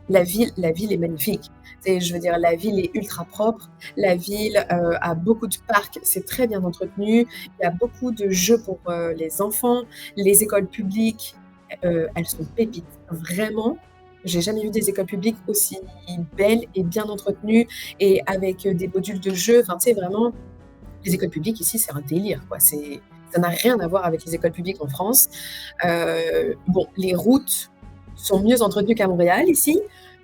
la ville est magnifique. Tu sais, je veux dire, la ville est ultra propre, la ville, a beaucoup de parcs, c'est très bien entretenu, il y a beaucoup de jeux pour, les enfants, les écoles publiques, elles sont pépites. Vraiment, j'ai jamais vu des écoles publiques aussi belles et bien entretenues et avec, des modules de jeux, enfin, tu sais, vraiment, les écoles publiques ici, c'est un délire, quoi. Ça n'a rien à voir avec les écoles publiques en France. Bon, les routes sont mieux entretenues qu'à Montréal ici,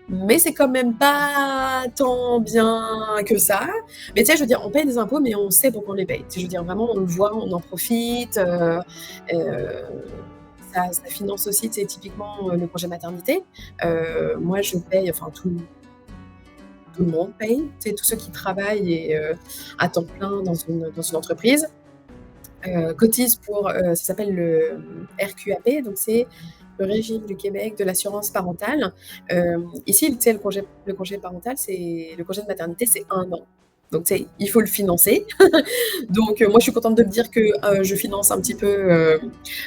mais c'est quand même pas tant bien que ça. Mais tu sais, je veux dire, on paye des impôts, mais on sait pourquoi on les paye. Tu sais, je veux dire, vraiment, on le voit, on en profite. Euh, ça finance aussi, tu sais, typiquement le congé maternité. Moi, je paye, enfin, tout le monde paye, tu sais, tous ceux qui travaillent à temps plein dans une entreprise, cotisent pour, ça s'appelle le RQAP, donc c'est le régime du Québec de l'assurance parentale. Ici, tu sais, le congé parental, le congé de maternité, c'est 1 an. Donc, tu sais, il faut le financer. Donc, moi, je suis contente de me dire que je finance un petit peu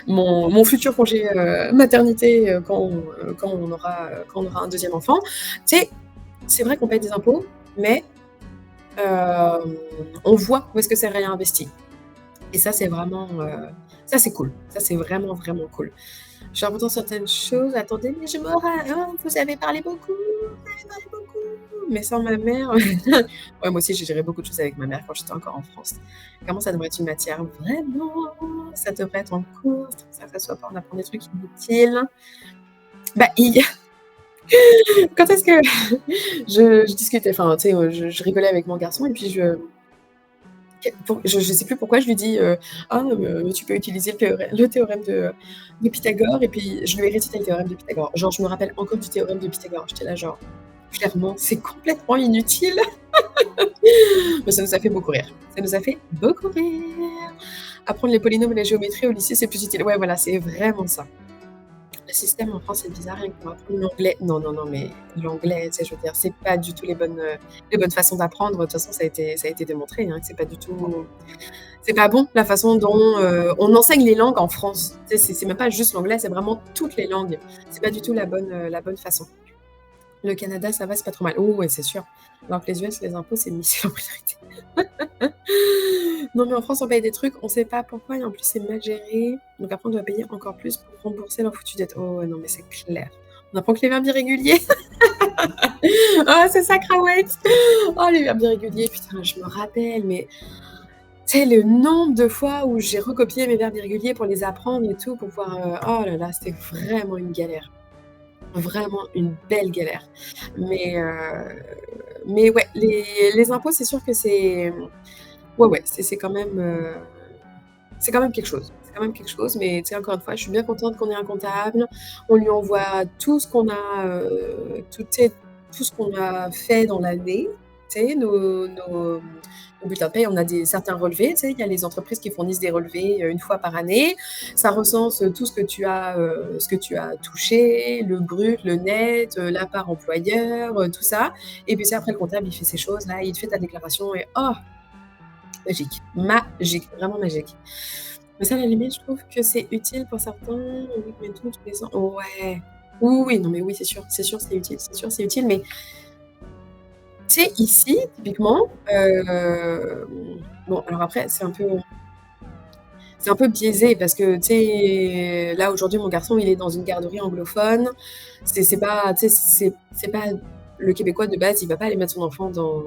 mon futur congé maternité quand on aura un deuxième enfant. Tu sais, c'est vrai qu'on paye des impôts, mais on voit où est-ce que c'est réinvesti. Et ça, c'est vraiment, ça, c'est cool. Ça, c'est vraiment, vraiment cool. Je suis en certaines choses. Attendez, mais je me vous avez parlé beaucoup. Vous avez parlé beaucoup. mais sans ma mère ouais, moi aussi, j'ai géré beaucoup de choses avec ma mère quand j'étais encore en France. Comment ça devrait être une matière vraiment, ça devrait être en cours, ça soit pas on apprend des trucs inutiles. Bah, hi quand est-ce que je discutais, enfin, tu sais, je rigolais avec mon garçon et puis je sais plus pourquoi je lui dis, «Ah, tu peux utiliser le théorème de Pythagore» et puis je lui ai récité le théorème de Pythagore. Genre, je me rappelle encore du théorème de Pythagore. J'étais là genre: «Clairement, c'est complètement inutile». Mais ça nous a fait beaucoup rire. Ça nous a fait beaucoup rire. Apprendre les polynômes et la géométrie au lycée, c'est plus utile. Ouais, voilà, c'est vraiment ça. Le système en France, c'est bizarre, rien que pour apprendre l'anglais. Non, non, non, mais l'anglais, tu sais, je veux dire, c'est pas du tout les bonnes façons d'apprendre. De toute façon, ça a été démontré, hein, que c'est pas du tout c'est pas bon la façon dont, on enseigne les langues en France. Tu sais, c'est même pas juste l'anglais, c'est vraiment toutes les langues. C'est pas du tout la bonne façon. Le Canada, ça va, c'est pas trop mal. Oh ouais, c'est sûr. Alors que les US, les impôts, c'est une mission en priorité. Non, mais en France, on paye des trucs, on sait pas pourquoi et en plus, c'est mal géré. Donc après, on doit payer encore plus pour rembourser leur foutue dette. Oh ouais, non, mais c'est clair. On apprend que les verbes irréguliers. Oh, c'est ça, Crawette. Oh, les verbes irréguliers, putain, je me rappelle, mais tu sais, le nombre de fois où j'ai recopié mes verbes irréguliers pour les apprendre et tout, pour pouvoir, oh là là, c'était vraiment une galère. Vraiment une belle galère. Mais, heu, mais ouais, les impôts, c'est sûr que ouais, ouais, c'est quand même quelque chose. C'est quand même quelque chose, mais tu sais, encore une fois, je suis bien contente qu'on ait un comptable. On lui envoie tout ce qu'on a, tout tu sais, tout ce qu'on a fait dans l'année, tu sais, nos bulletins de paie. On a certains relevés, tu sais, il y a les entreprises qui fournissent des relevés, 1 fois par année. Ça recense, tout ce que tu as touché, le brut, le net, la part employeur, tout ça et puis, c'est après le comptable, il fait ces choses-là, il te fait ta déclaration et oh! Magique, magique, vraiment magique. Mais ça, à la limite, je trouve que c'est utile pour certains, mais tous les ans ouais. Oui, oui, non, mais oui, c'est sûr, c'est utile, c'est sûr, c'est utile, mais tu sais, ici, typiquement, bon, alors après, c'est un peu biaisé parce que, tu sais, là, aujourd'hui, mon garçon, il est dans une garderie anglophone. C'est pas, tu sais, c'est pas le Québécois de base, il va pas aller mettre son enfant dans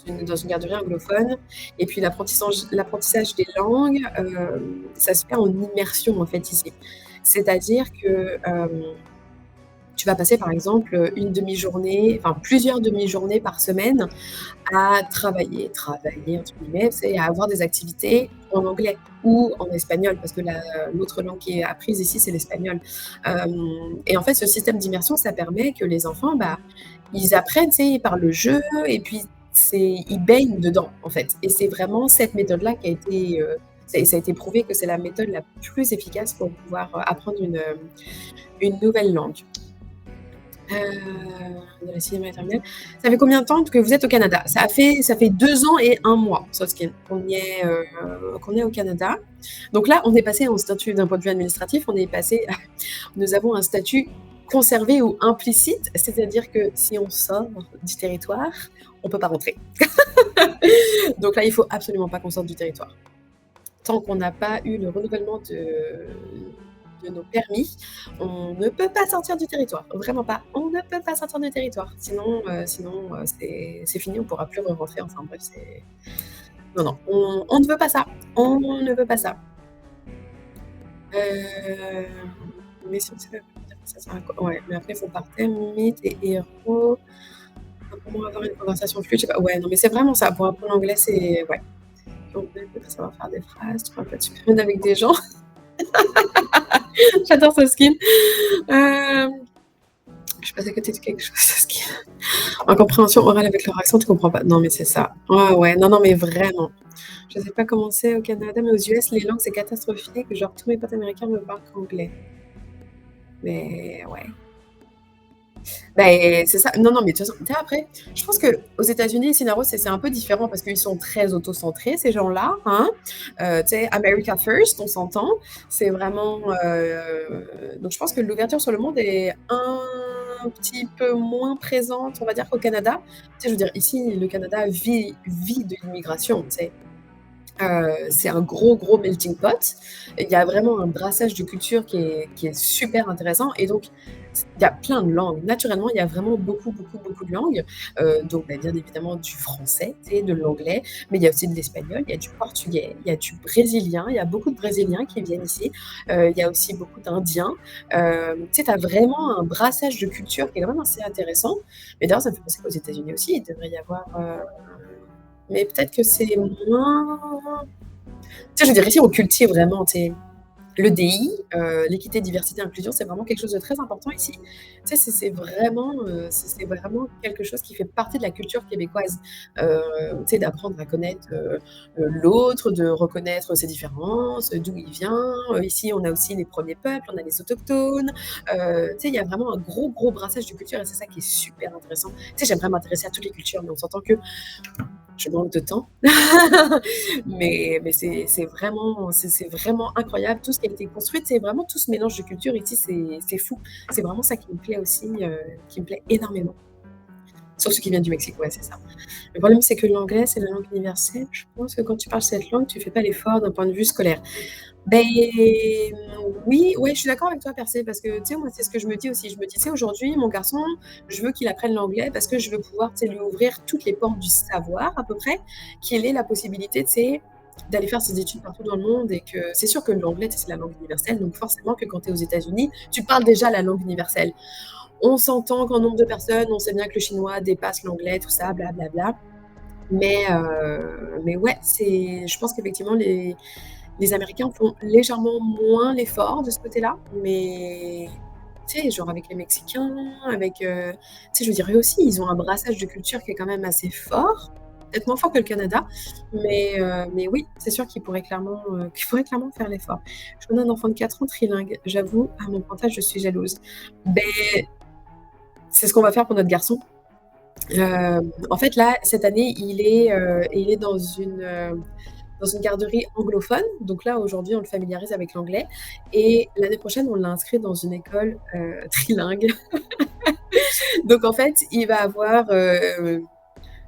une garderie anglophone et puis l'apprentissage des langues, ça se fait en immersion, en fait, ici. C'est-à-dire que, tu vas passer, par exemple, une demi-journée, enfin plusieurs demi-journées par semaine à «travailler» entre guillemets, tu sais, à avoir des activités en anglais ou en espagnol parce que l'autre langue qui est apprise ici, c'est l'espagnol. Et en fait, ce système d'immersion, ça permet que les enfants, bah, ils apprennent, tu sais, par le jeu et puis ils baignent dedans, en fait. Et c'est vraiment cette méthode-là qui a été, ça a été prouvé que c'est la méthode la plus efficace pour pouvoir, apprendre une nouvelle langue. De la 6e à la terminale. Ça fait combien de temps que vous êtes au Canada? Ça fait 2 ans et 1 mois, Soskin, qu'on est au Canada. Donc là, on est passé en statut d'un point de vue administratif, on est passé nous avons un statut conservé ou implicite, c'est-à-dire que si on sort du territoire, on peut pas rentrer. Donc là, il faut absolument pas qu'on sorte du territoire. Tant qu'on n'a pas eu le renouvellement de nos permis, on ne peut pas sortir du territoire. Vraiment pas. On ne peut pas sortir du territoire. Sinon, c'est fini, on pourra plus re-rentrer. Enfin bref, c'est non, non, on ne veut pas ça. On ne veut pas ça. Heu, mais si on sait pas ça sert à quoi? Ouais, mais après il faut par thème, mythe et héros. Comment avoir une conversation fluide? Je sais pas. Ouais, non, mais c'est vraiment ça. Pour apprendre l'anglais, c'est ouais. Donc il faut savoir faire des phrases, tu peux pas être super bonne avec des gens. J'adore ce skin. Je passe à côté de quelque chose, ce skin. En compréhension orale avec leur accent, tu comprends pas. Non, mais c'est ça. Ouais, ouais. Non, non, mais vraiment. Je sais pas comment c'est au Canada, mais aux US, les langues, c'est catastrophique. Genre, tous mes potes américains me parlent qu'anglais. Mais ouais. Ben, c'est ça. Non, non, mais de toute façon, tu sais, après, je pense qu'aux États-Unis, ici, Naro, c'est un peu différent parce qu'ils sont très autocentrés, ces gens-là, hein. Tu sais, America first, on s'entend. C'est vraiment, donc je pense que l'ouverture sur le monde est un petit peu moins présente, on va dire, qu'au Canada. Tu sais, je veux dire, ici, le Canada vit de l'immigration, tu sais. C'est un gros, gros melting pot. Il y a vraiment un brassage de cultures qui est super intéressant et donc il y a plein de langues. Naturellement, il y a vraiment beaucoup, beaucoup, beaucoup de langues. Donc bah, bien évidemment du français, tu sais, de l'anglais, mais il y a aussi de l'espagnol, il y a du portugais, il y a du brésilien, il y a beaucoup de brésiliens qui viennent ici. Il y a aussi beaucoup d'indiens. Tu sais, tu as vraiment un brassage de cultures qui est quand même assez intéressant. Mais d'ailleurs, ça me fait penser qu'aux États-Unis aussi, il devrait y avoir, mais peut-être que c'est moins, tu sais, je veux dire, ici, on cultive vraiment, tu sais, le DI, l'équité, diversité, inclusion, c'est vraiment quelque chose de très important ici. Tu sais, c'est vraiment quelque chose qui fait partie de la culture québécoise. Tu sais, d'apprendre à connaître, l'autre, de reconnaître ses différences, d'où il vient. Ici, on a aussi les premiers peuples, on a les autochtones. Tu sais, il y a vraiment un gros, gros brassage de cultures et c'est ça qui est super intéressant. Tu sais, j'aimerais m'intéresser à toutes les cultures, mais on s'entend que je manque de temps. Mais c'est vraiment incroyable. Tout ce qui a été construit, c'est vraiment tout ce mélange de culture ici, c'est fou. C'est vraiment ça qui me plaît aussi, qui me plaît énormément. Sauf ceux qui viennent du Mexique, ouais, c'est ça. Le problème, c'est que l'anglais, c'est la langue universelle. Je pense que quand tu parles cette langue, tu fais pas l'effort d'un point de vue scolaire. Ben oui, ouais, je suis d'accord avec toi, Percé, parce que tu sais, moi, c'est ce que je me dis aussi. Je me dis, tu sais, aujourd'hui, mon garçon, je veux qu'il apprenne l'anglais parce que je veux pouvoir, tu sais, lui ouvrir toutes les portes du savoir, à peu près, qu'il ait la possibilité, tu sais, d'aller faire ses études partout dans le monde et que c'est sûr que l'anglais, tu sais, c'est la langue universelle, donc forcément que quand tu es aux États-Unis, tu parles déjà la langue universelle. On s'entend qu'en nombre de personnes, on sait bien que le chinois dépasse l'anglais, tout ça, blablabla. Mais ouais, je pense qu'effectivement, les Américains font légèrement moins l'effort de ce côté-là, mais tu sais, genre avec les Mexicains, avec, tu sais, je veux dire, eux aussi, ils ont un brassage de culture qui est quand même assez fort, peut-être moins fort que le Canada, mais oui, c'est sûr qu'ils pourraient clairement faire l'effort. Je connais un enfant de 4 ans trilingue, j'avoue, à mon pointage, je suis jalouse. Beh, c'est ce qu'on va faire pour notre garçon. En fait, là, cette année, il est dans une garderie anglophone. Donc là, aujourd'hui, on le familiarise avec l'anglais. Et l'année prochaine, on l'a inscrit dans une école trilingue. Donc en fait, il va avoir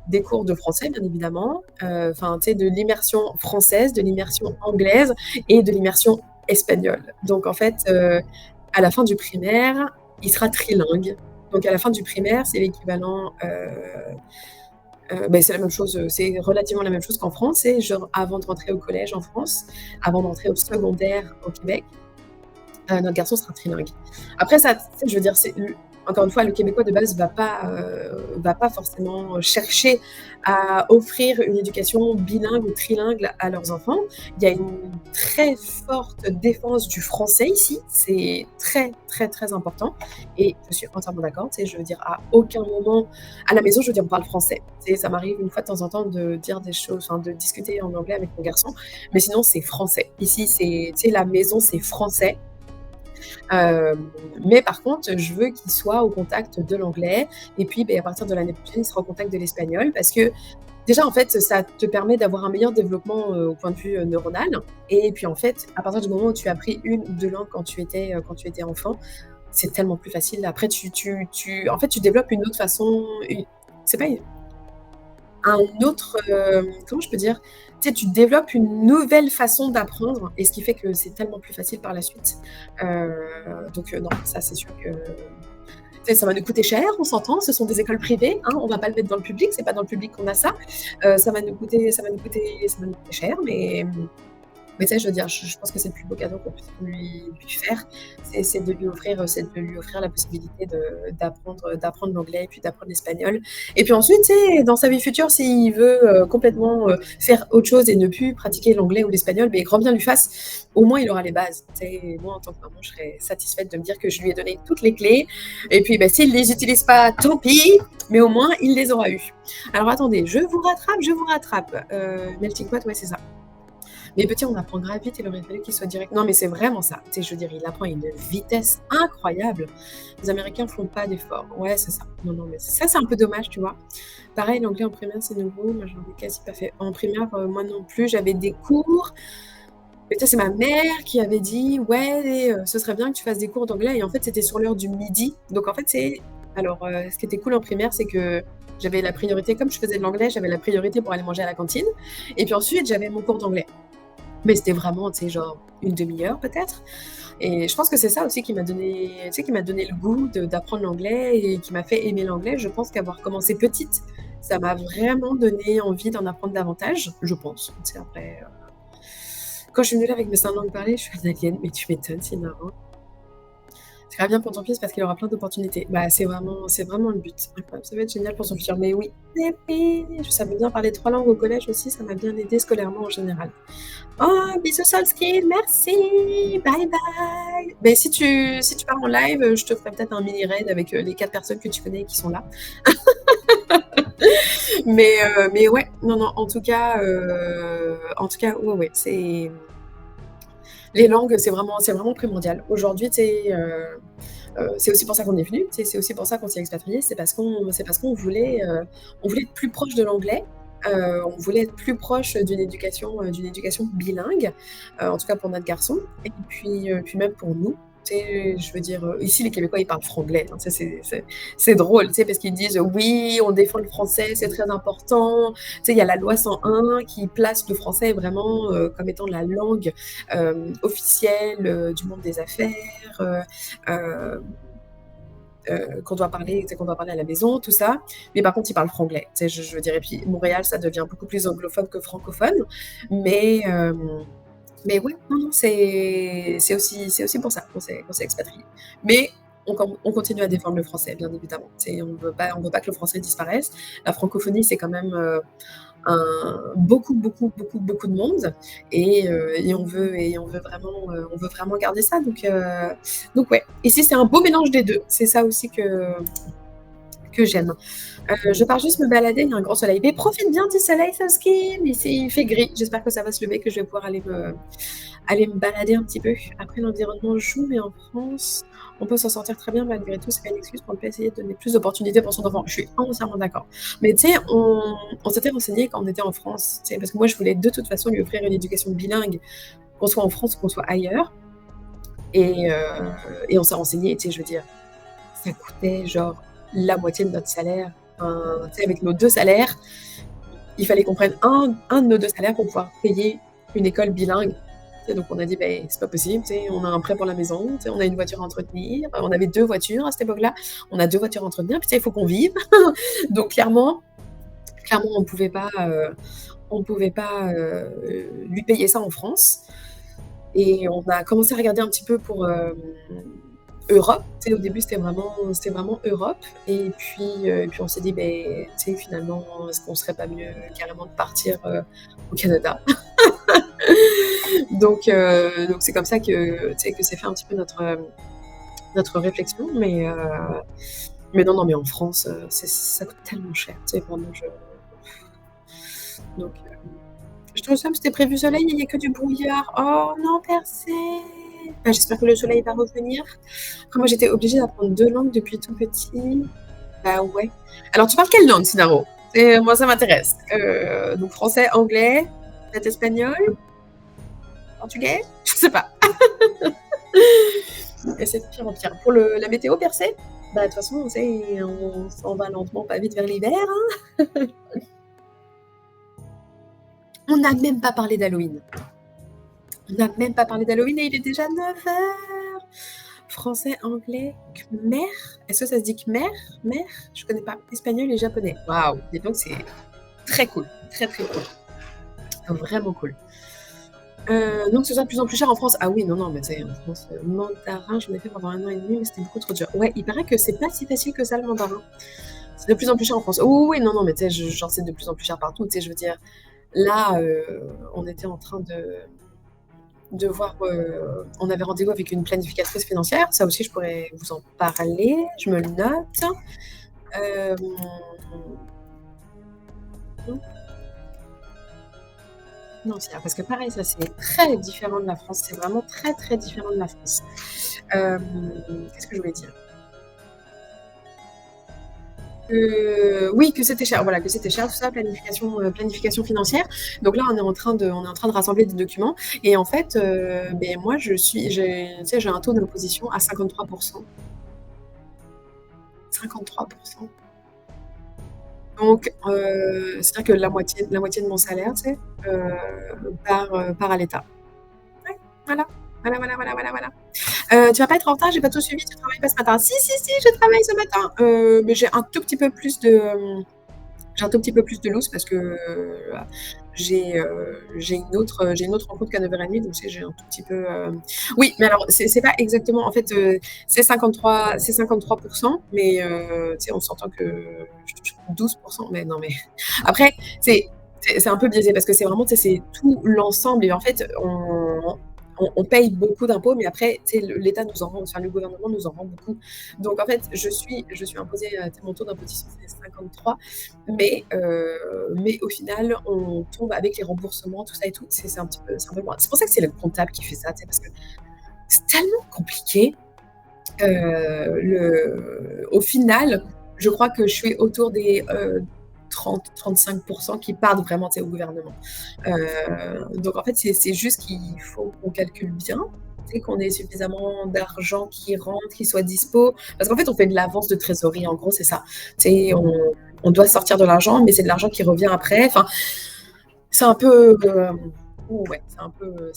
des cours de français, bien évidemment, enfin, tu sais, de l'immersion française, de l'immersion anglaise et de l'immersion espagnole. Donc en fait, à la fin du primaire, il sera trilingue. Donc à la fin du primaire, c'est l'équivalent, c'est la même chose, c'est relativement la même chose qu'en France. C'est genre avant de rentrer au collège en France, avant d'entrer au secondaire au Québec, notre garçon sera trilingue. Après ça, tu sais, je veux dire, encore une fois, le Québécois de base va pas forcément chercher à offrir une éducation bilingue ou trilingue à leurs enfants. Il y a une très forte défense du français ici, c'est très, très, très important et je suis entièrement d'accord, tu sais, je veux dire à aucun moment à la maison, je veux dire, on parle français. Tu sais, ça m'arrive une fois de temps en temps de dire des choses, enfin de discuter en anglais avec mon garçon, mais sinon c'est français. Ici, c'est, tu sais, la maison, c'est français. Euh, mais par contre, je veux qu'il soit au contact de l'anglais. Et puis, ben, à partir de l'année prochaine, il sera au contact de l'espagnol. Parce que déjà, en fait, ça te permet d'avoir un meilleur développement au point de vue neuronal. Et puis, en fait, à partir du moment où tu as appris une ou deux langues quand tu étais enfant, c'est tellement plus facile. Après, en fait, tu développes une autre façon. C'est pas un autre, comment je peux dire? Tu sais, tu développes une nouvelle façon d'apprendre et ce qui fait que c'est tellement plus facile par la suite. Donc non, ça c'est sûr que, tu sais, ça va nous coûter cher, on s'entend, ce sont des écoles privées, hein, on va pas le mettre dans le public, c'est pas dans le public qu'on a ça. Ça va nous coûter cher, mais tu sais, je veux dire, je pense que c'est le plus beau cadeau qu'on puisse lui faire, c'est de lui offrir la possibilité d'apprendre l'anglais et puis d'apprendre l'espagnol. Et puis ensuite, tu sais, dans sa vie future, s'il veut complètement faire autre chose et ne plus pratiquer l'anglais ou l'espagnol, mais grand bien lui fasse, au moins il aura les bases. Tu sais, moi, en tant que maman, je serais satisfaite de me dire que je lui ai donné toutes les clés. Et puis, bah, s'il les utilise pas, tant pis, mais au moins il les aura eues. Alors attendez, je vous rattrape. Melting pot, ouais, c'est ça. Mais petit, on apprend grave vite, il aurait fallu qu'il soit direct. Non, mais c'est vraiment ça. Tu sais, je veux dire, il apprend à une vitesse incroyable. Les Américains font pas d'efforts. Ouais, c'est ça. Non, non, mais ça, c'est un peu dommage, tu vois. Pareil, l'anglais en primaire, c'est nouveau. Moi, j'en ai quasi pas fait. En primaire, moi non plus, j'avais des cours. Mais tu sais, c'est ma mère qui avait dit, ouais, ce serait bien que tu fasses des cours d'anglais. Et en fait, c'était sur l'heure du midi. Donc, en fait, c'est. Alors, ce qui était cool en primaire, c'est que J'avais la priorité, comme je faisais de l'anglais, j'avais la priorité pour aller manger à la cantine et puis ensuite, j'avais mon cours d'anglais. Mais c'était vraiment, tu sais, genre une demi-heure peut-être et je pense que c'est ça aussi qui m'a donné, tu sais, qui m'a donné le goût d'apprendre l'anglais et qui m'a fait aimer l'anglais. Je pense qu'avoir commencé petite, ça m'a vraiment donné envie d'en apprendre davantage, je pense. Tu sais, après, quand je suis venue là avec mes 5 langues parlées, je suis canadienne, mais tu m'étonnes, c'est marrant. Ce sera bien pour ton fils parce qu'il aura plein d'opportunités. Bah, c'est vraiment le but. Incroyable, ça va être génial pour son futur. Mais oui, je savais bien parler 3 langues au collège aussi, ça m'a bien aidé scolairement en général. Oh, bisous Solskin, merci, bye bye. Mais si tu pars en live, je te ferai peut-être un mini raid avec les 4 personnes que tu connais qui sont là. Mais ouais, non, non, en tout cas, ouais, ouais, les langues, c'est vraiment primordial. Aujourd'hui, tu sais, c'est aussi pour ça qu'on est venu, tu sais, c'est aussi pour ça qu'on s'est expatrié, c'est parce qu'on voulait être plus proche de l'anglais, on voulait être plus proche d'une éducation bilingue, en tout cas pour notre garçon et puis même pour nous. Tu sais, je veux dire, ici les Québécois ils parlent franglais, hein, tu sais, c'est drôle, tu sais, parce qu'ils disent: «Oui, on défend le français, c'est très important». Tu sais, il y a la loi 101 qui place le français vraiment, comme étant la langue, officielle, du monde des affaires, heu qu'on doit parler à la maison, tout ça. Mais par contre, ils parlent franglais. Tu sais, je veux dire, et puis Montréal, ça devient beaucoup plus anglophone que francophone. Mais, mais ouais, non, non, c'est aussi pour ça qu'on s'est expatrié. Mais on continue à défendre le français, bien évidemment. Tu sais, on veut pas que le français disparaisse. La francophonie, c'est quand même beaucoup, beaucoup, beaucoup, beaucoup de monde et on veut vraiment garder ça. Donc ouais. Ici, c'est un beau mélange des deux. C'est ça aussi que j'aime. Je pars juste me balader, il y a un grand soleil. Mais profite bien du soleil, Saskia. Mais il fait gris. J'espère que ça va se lever, que je vais pouvoir aller me balader un petit peu. Après, l'environnement joue, mais en France, on peut s'en sortir très bien malgré tout. C'est pas une excuse pour ne pas essayer de donner plus d'opportunités pour son enfant. Je suis entièrement d'accord. Mais tu sais, on s'était renseigné quand on était en France, tu sais, parce que moi, je voulais de toute façon lui offrir une éducation bilingue, qu'on soit en France ou qu'on soit ailleurs. Et on s'est renseigné, tu sais, je veux dire, ça coûtait genre la moitié de notre salaire. Enfin, tu sais, avec nos deux salaires, il fallait qu'on prenne un de nos deux salaires pour pouvoir payer une école bilingue. Tu sais, donc on a dit, ben, c'est pas possible, tu sais, on a un prêt pour la maison, tu sais, on a une voiture à entretenir, on avait 2 voitures à cette époque-là, on a 2 voitures à entretenir, puis tu sais, il faut qu'on vive. Donc clairement, on pouvait pas lui payer ça en France. Et on a commencé à regarder un petit peu pour Europe. Tu sais, au début, c'était vraiment Europe. Et puis on s'est dit, ben, tu sais, finalement, est-ce qu'on serait pas mieux carrément de partir au Canada? Donc c'est comme ça que, tu sais, que s'est fait un petit peu notre réflexion. Mais non, non, mais en France, ça coûte tellement cher. Tu sais, vraiment, donc, je te somme, c'était prévu soleil, il n'y a que du brouillard. Oh non, Percé! Bah, j'espère que le soleil va revenir. Après, moi, j'étais obligée d'apprendre 2 langues depuis tout petit. Bah ouais. Alors, tu parles quelle langue, Sinaro? Moi, ça m'intéresse. Donc, français, anglais, peut-être espagnol, portugais? Je sais pas. Et c'est de pire en pire. Pour la météo, Percé? Bah, de toute façon, on s'en va lentement, pas vite vers l'hiver, hein. On n'a même pas parlé d'Halloween. On n'a même pas parlé d'Halloween et il est déjà 9 heures. Français, anglais, khmer. Est-ce que ça se dit khmer? Khmer? Je connais pas. Espagnol et japonais. Waouh! Et donc c'est très cool. Très très cool. Vraiment cool. Donc ce soit de plus en plus cher en France. Ah oui, non, non, mais tu sais, en France, mandarin, j'en ai fait pendant 1 an et demi, mais c'était beaucoup trop dur. Ouais, il paraît que c'est pas si facile que ça le mandarin. C'est de plus en plus cher en France. Oh, oui, non, non, mais tu sais, genre c'est de plus en plus cher partout. Tu sais, je veux dire, là, on était en train de voir, on avait rendez-vous avec une planificatrice financière. Ça aussi, je pourrais vous en parler. Je me le note. Euh, non, c'est parce que pareil, ça c'est très différent de la France. C'est vraiment très très différent de la France. Euh, Qu'est-ce que je voulais dire? Oui, que c'était cher. Voilà, que c'était cher tout ça, planification financière. Donc là, on est en train de rassembler des documents. Et en fait, ben moi, tu sais, j'ai un taux d'imposition à 53%. 53%. Donc c'est-à-dire que la moitié de mon salaire, tu sais, part à l'État. Ouais, voilà. Voilà, voilà, voilà, voilà, voilà. Tu vas pas être en retard, j'ai pas tout suivi, tu travailles pas ce matin. Si, si, si, je travaille ce matin. Mais j'ai un tout petit peu plus de loose parce que, j'ai une autre rencontre qu'à 9h30, donc tu sais, j'ai un tout petit peu, oui, mais alors c'est pas exactement en fait, c'est 53, mais tu sais, on s'entend que je touche 12, mais non, mais après, c'est c'est un peu biaisé parce que c'est vraiment, tu sais, c'est tout l'ensemble et en fait, on paye beaucoup d'impôts, mais après, tu sais, l'État nous en rend, enfin, le gouvernement nous en rend beaucoup. Donc en fait, je suis imposée, tu sais, mon taux d'imposition, c'est 53, mais au final, on tombe avec les remboursements, tout ça et tout, c'est un peu loin. C'est pour ça que c'est le comptable qui fait ça, tu sais, parce que c'est tellement compliqué. Au final, je crois que je suis autour des 30-35% qui partent vraiment, tu sais, au gouvernement. Donc en fait, c'est juste qu'il faut qu'on calcule bien, tu sais, qu'on ait suffisamment d'argent qui rentre, qui soit dispo. Parce qu'en fait, on fait de l'avance de trésorerie, en gros, c'est ça. Tu sais, on doit sortir de l'argent, mais c'est de l'argent qui revient après. Enfin, c'est un peu, ouais, c'est un peu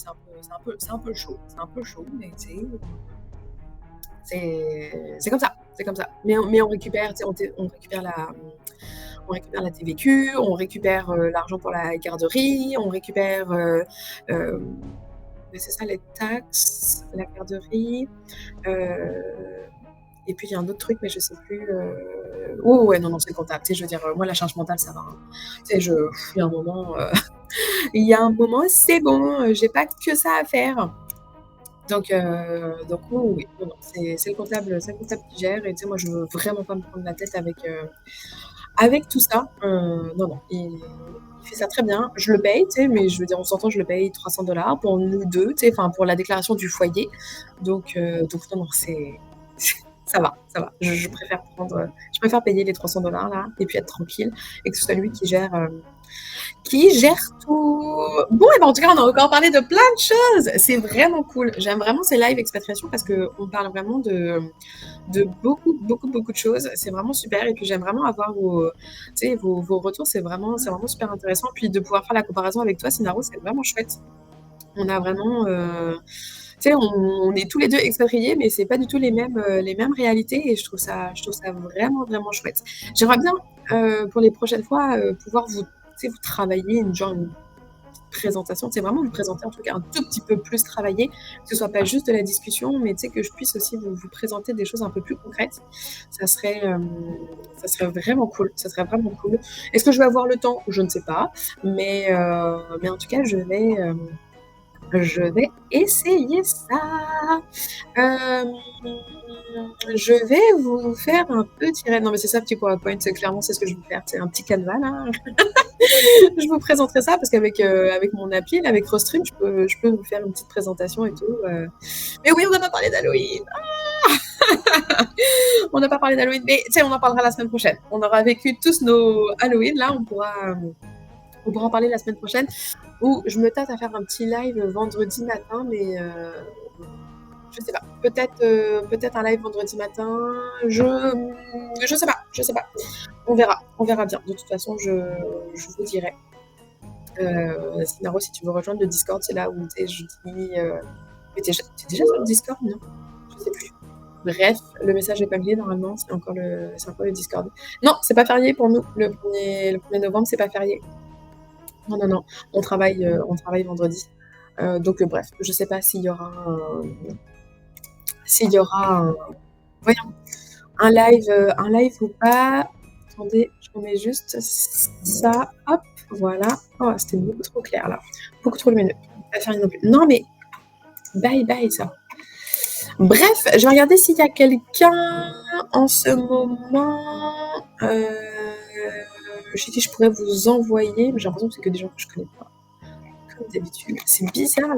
chaud. C'est un peu chaud, mais tu sais, c'est comme ça, c'est comme ça. Mais on récupère, tu sais, on récupère la TVQ, on récupère, l'argent pour la garderie, on récupère, c'est ça, les taxes, la garderie, heu et puis il y a un autre truc, mais je sais plus, oh ouais, non, non, c'est comptable. Tu sais, je veux dire, moi, la charge mentale, ça va, hein. Tu sais, il y a un moment, c'est bon, j'ai pas que ça à faire. Donc oui, oui, oui. Non, non, c'est le comptable qui gère et tu sais, moi, je veux vraiment pas me prendre la tête avec tout ça. Non, non, il fait ça très bien. Je le paye, tu sais, mais je veux dire, on s'entend, je le paye 300 $ pour nous 2, tu sais, enfin, pour la déclaration du foyer. Donc non, non, ça va, ça va. Je préfère payer les 300 $ là et puis être tranquille et que ce soit lui qui gère tout. Bon, et ben en tout cas, on a encore parlé de plein de choses. C'est vraiment cool. J'aime vraiment ces live expatriations parce qu'on parle vraiment de beaucoup, beaucoup, beaucoup de choses. C'est vraiment super. Et puis, j'aime vraiment avoir tu sais, vos retours. C'est vraiment super intéressant. Puis, de pouvoir faire la comparaison avec toi, Sinaro, c'est vraiment chouette. On a vraiment, tu sais, on est tous les deux expatriés, mais c'est pas du tout les mêmes réalités. Et je trouve ça vraiment, vraiment chouette. J'aimerais bien, pour les prochaines fois, pouvoir tu sais, vous travailler une présentation, c'est vraiment me présenter en tout cas un tout petit peu plus travaillé, que ce soit pas juste de la discussion, mais tu sais que je puisse aussi vous présenter des choses un peu plus concrètes. Ça serait, ça serait vraiment cool. Ça serait vraiment cool. Est-ce que je vais avoir le temps? Je ne sais pas, mais en tout cas, je vais essayer ça. Hem, je vais vous faire un petit non, mais c'est ça, petit PowerPoint, clairement, c'est ce que je vais faire. C'est un petit canevas là. Je vous présenterai ça parce avec mon appli, là, avec Rostream, je peux vous faire une petite présentation et tout. Mais oui, on n'a pas parlé d'Halloween. On n'a pas parlé d'Halloween, mais tu sais, on en parlera la semaine prochaine. On aura vécu tous nos Halloween, là, on pourra en parler la semaine prochaine. Ou je me tâte à faire un petit live vendredi matin, mais je sais pas. Peut-être un live vendredi matin. Je sais pas, je sais pas. On verra bien. De toute façon, je vous dirai. Sinaro, si tu veux rejoindre le Discord, c'est là où tu sais, je dis. Mais t'es déjà sur le Discord, non? Je sais plus. Bref, le message est pas lié normalement, c'est encore le Discord. Non, c'est pas férié pour nous. Le 1er novembre, c'est pas férié. Non, non, non. On travaille vendredi. Donc, bref, je sais pas s'il y aura voyons, un live ou pas. Attendez, je remets juste ça. Hop, voilà. Oh, c'était beaucoup trop clair là. Beaucoup trop lumineux. Pas férié non plus. Non, mais bye bye ça. Bref, je vais regarder s'il y a quelqu'un en ce moment. Chez qui je pourrais vous envoyer, mais j'ai l'impression que c'est que des gens que je connais pas. Comme d'habitude. C'est bizarre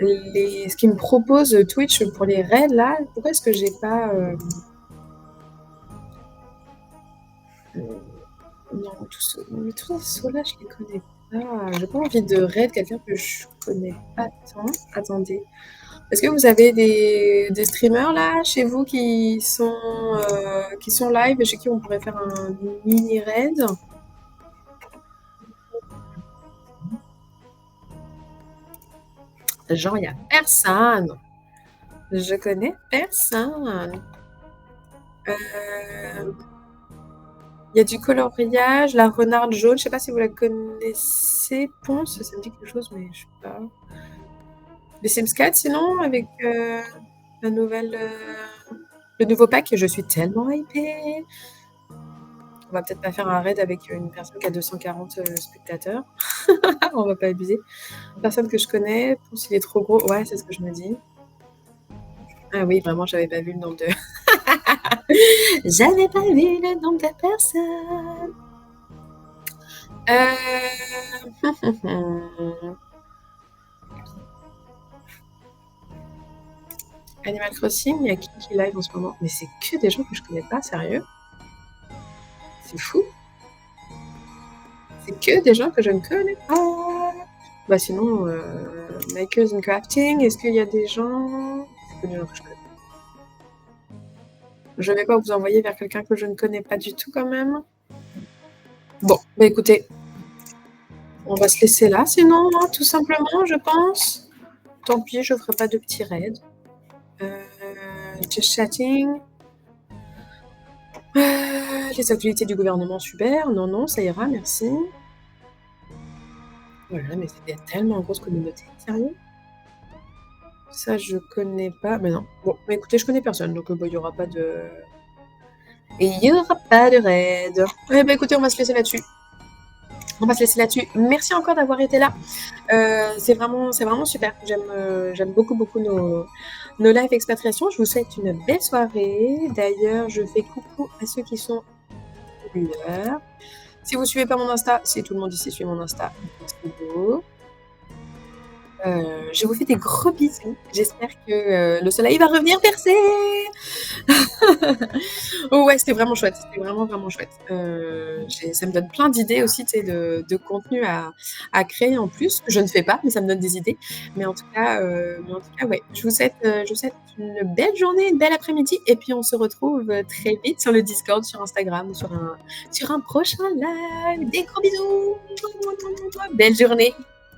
ce qu'ils me proposent Twitch pour les raids là. Pourquoi est-ce que j'ai pas. Non, mais tous ceux-là, je les connais pas. J'ai pas envie de raid quelqu'un que je connais pas tant. Attendez. Est-ce que vous avez des streamers là chez vous qui sont live et chez qui on pourrait faire un mini raid? Genre, il y a personne. Je connais personne. Il y a du coloriage, la renarde jaune, je sais pas si vous la connaissez, Ponce, ça me dit quelque chose, mais je sais pas. Les Sims 4, sinon, avec la nouvelle, le nouveau pack, je suis tellement hypée. On va peut-être pas faire un raid avec une personne qui a 240 spectateurs. On va pas abuser. Personne que je connais, Ponce, il est trop gros. Ouais, c'est ce que je me dis. Ah oui, vraiment, j'avais pas vu le nombre de. J'avais pas vu le nombre de personnes. Animal Crossing, il y a qui live en ce moment? Mais c'est que des gens que je connais pas, sérieux? C'est fou. C'est que des gens que je ne connais pas. Bah sinon, Makers and Crafting, est-ce qu'il y a des gens... C'est que des gens que je connais. Je vais pas vous envoyer vers quelqu'un que je ne connais pas du tout quand même. Bon, bah écoutez, on va se laisser là sinon, hein, tout simplement, je pense. Tant pis, je ferai pas de petits raids. Just chatting. Les actualités du gouvernement, super. Non, non, ça ira, merci. Voilà, mais c'est tellement grosse communauté, sérieux? Ça, je connais pas. Mais non. Bon, bah écoutez, je connais personne, donc il y aura pas de. Et il y aura pas de raid. Eh bah écoutez, on va se laisser là-dessus. On va se laisser là-dessus. Merci encore d'avoir été là. C'est vraiment super. J'aime beaucoup, beaucoup nos live expatriations. Je vous souhaite une belle soirée. D'ailleurs, je fais coucou à ceux qui sont viewers. Si vous suivez pas mon Insta, si tout le monde ici suit mon Insta, c'est beau. Je vous fais des gros bisous. J'espère que le soleil va revenir percer. Oh ouais, c'était vraiment chouette. C'était vraiment, vraiment chouette. Ça me donne plein d'idées aussi, tu sais, de contenu à créer en plus, que je ne fais pas, mais ça me donne des idées. Mais en tout cas, ouais, je vous souhaite une belle journée, une belle après-midi, et puis on se retrouve très vite sur le Discord, sur Instagram, sur un prochain live. Des gros bisous. Belle journée.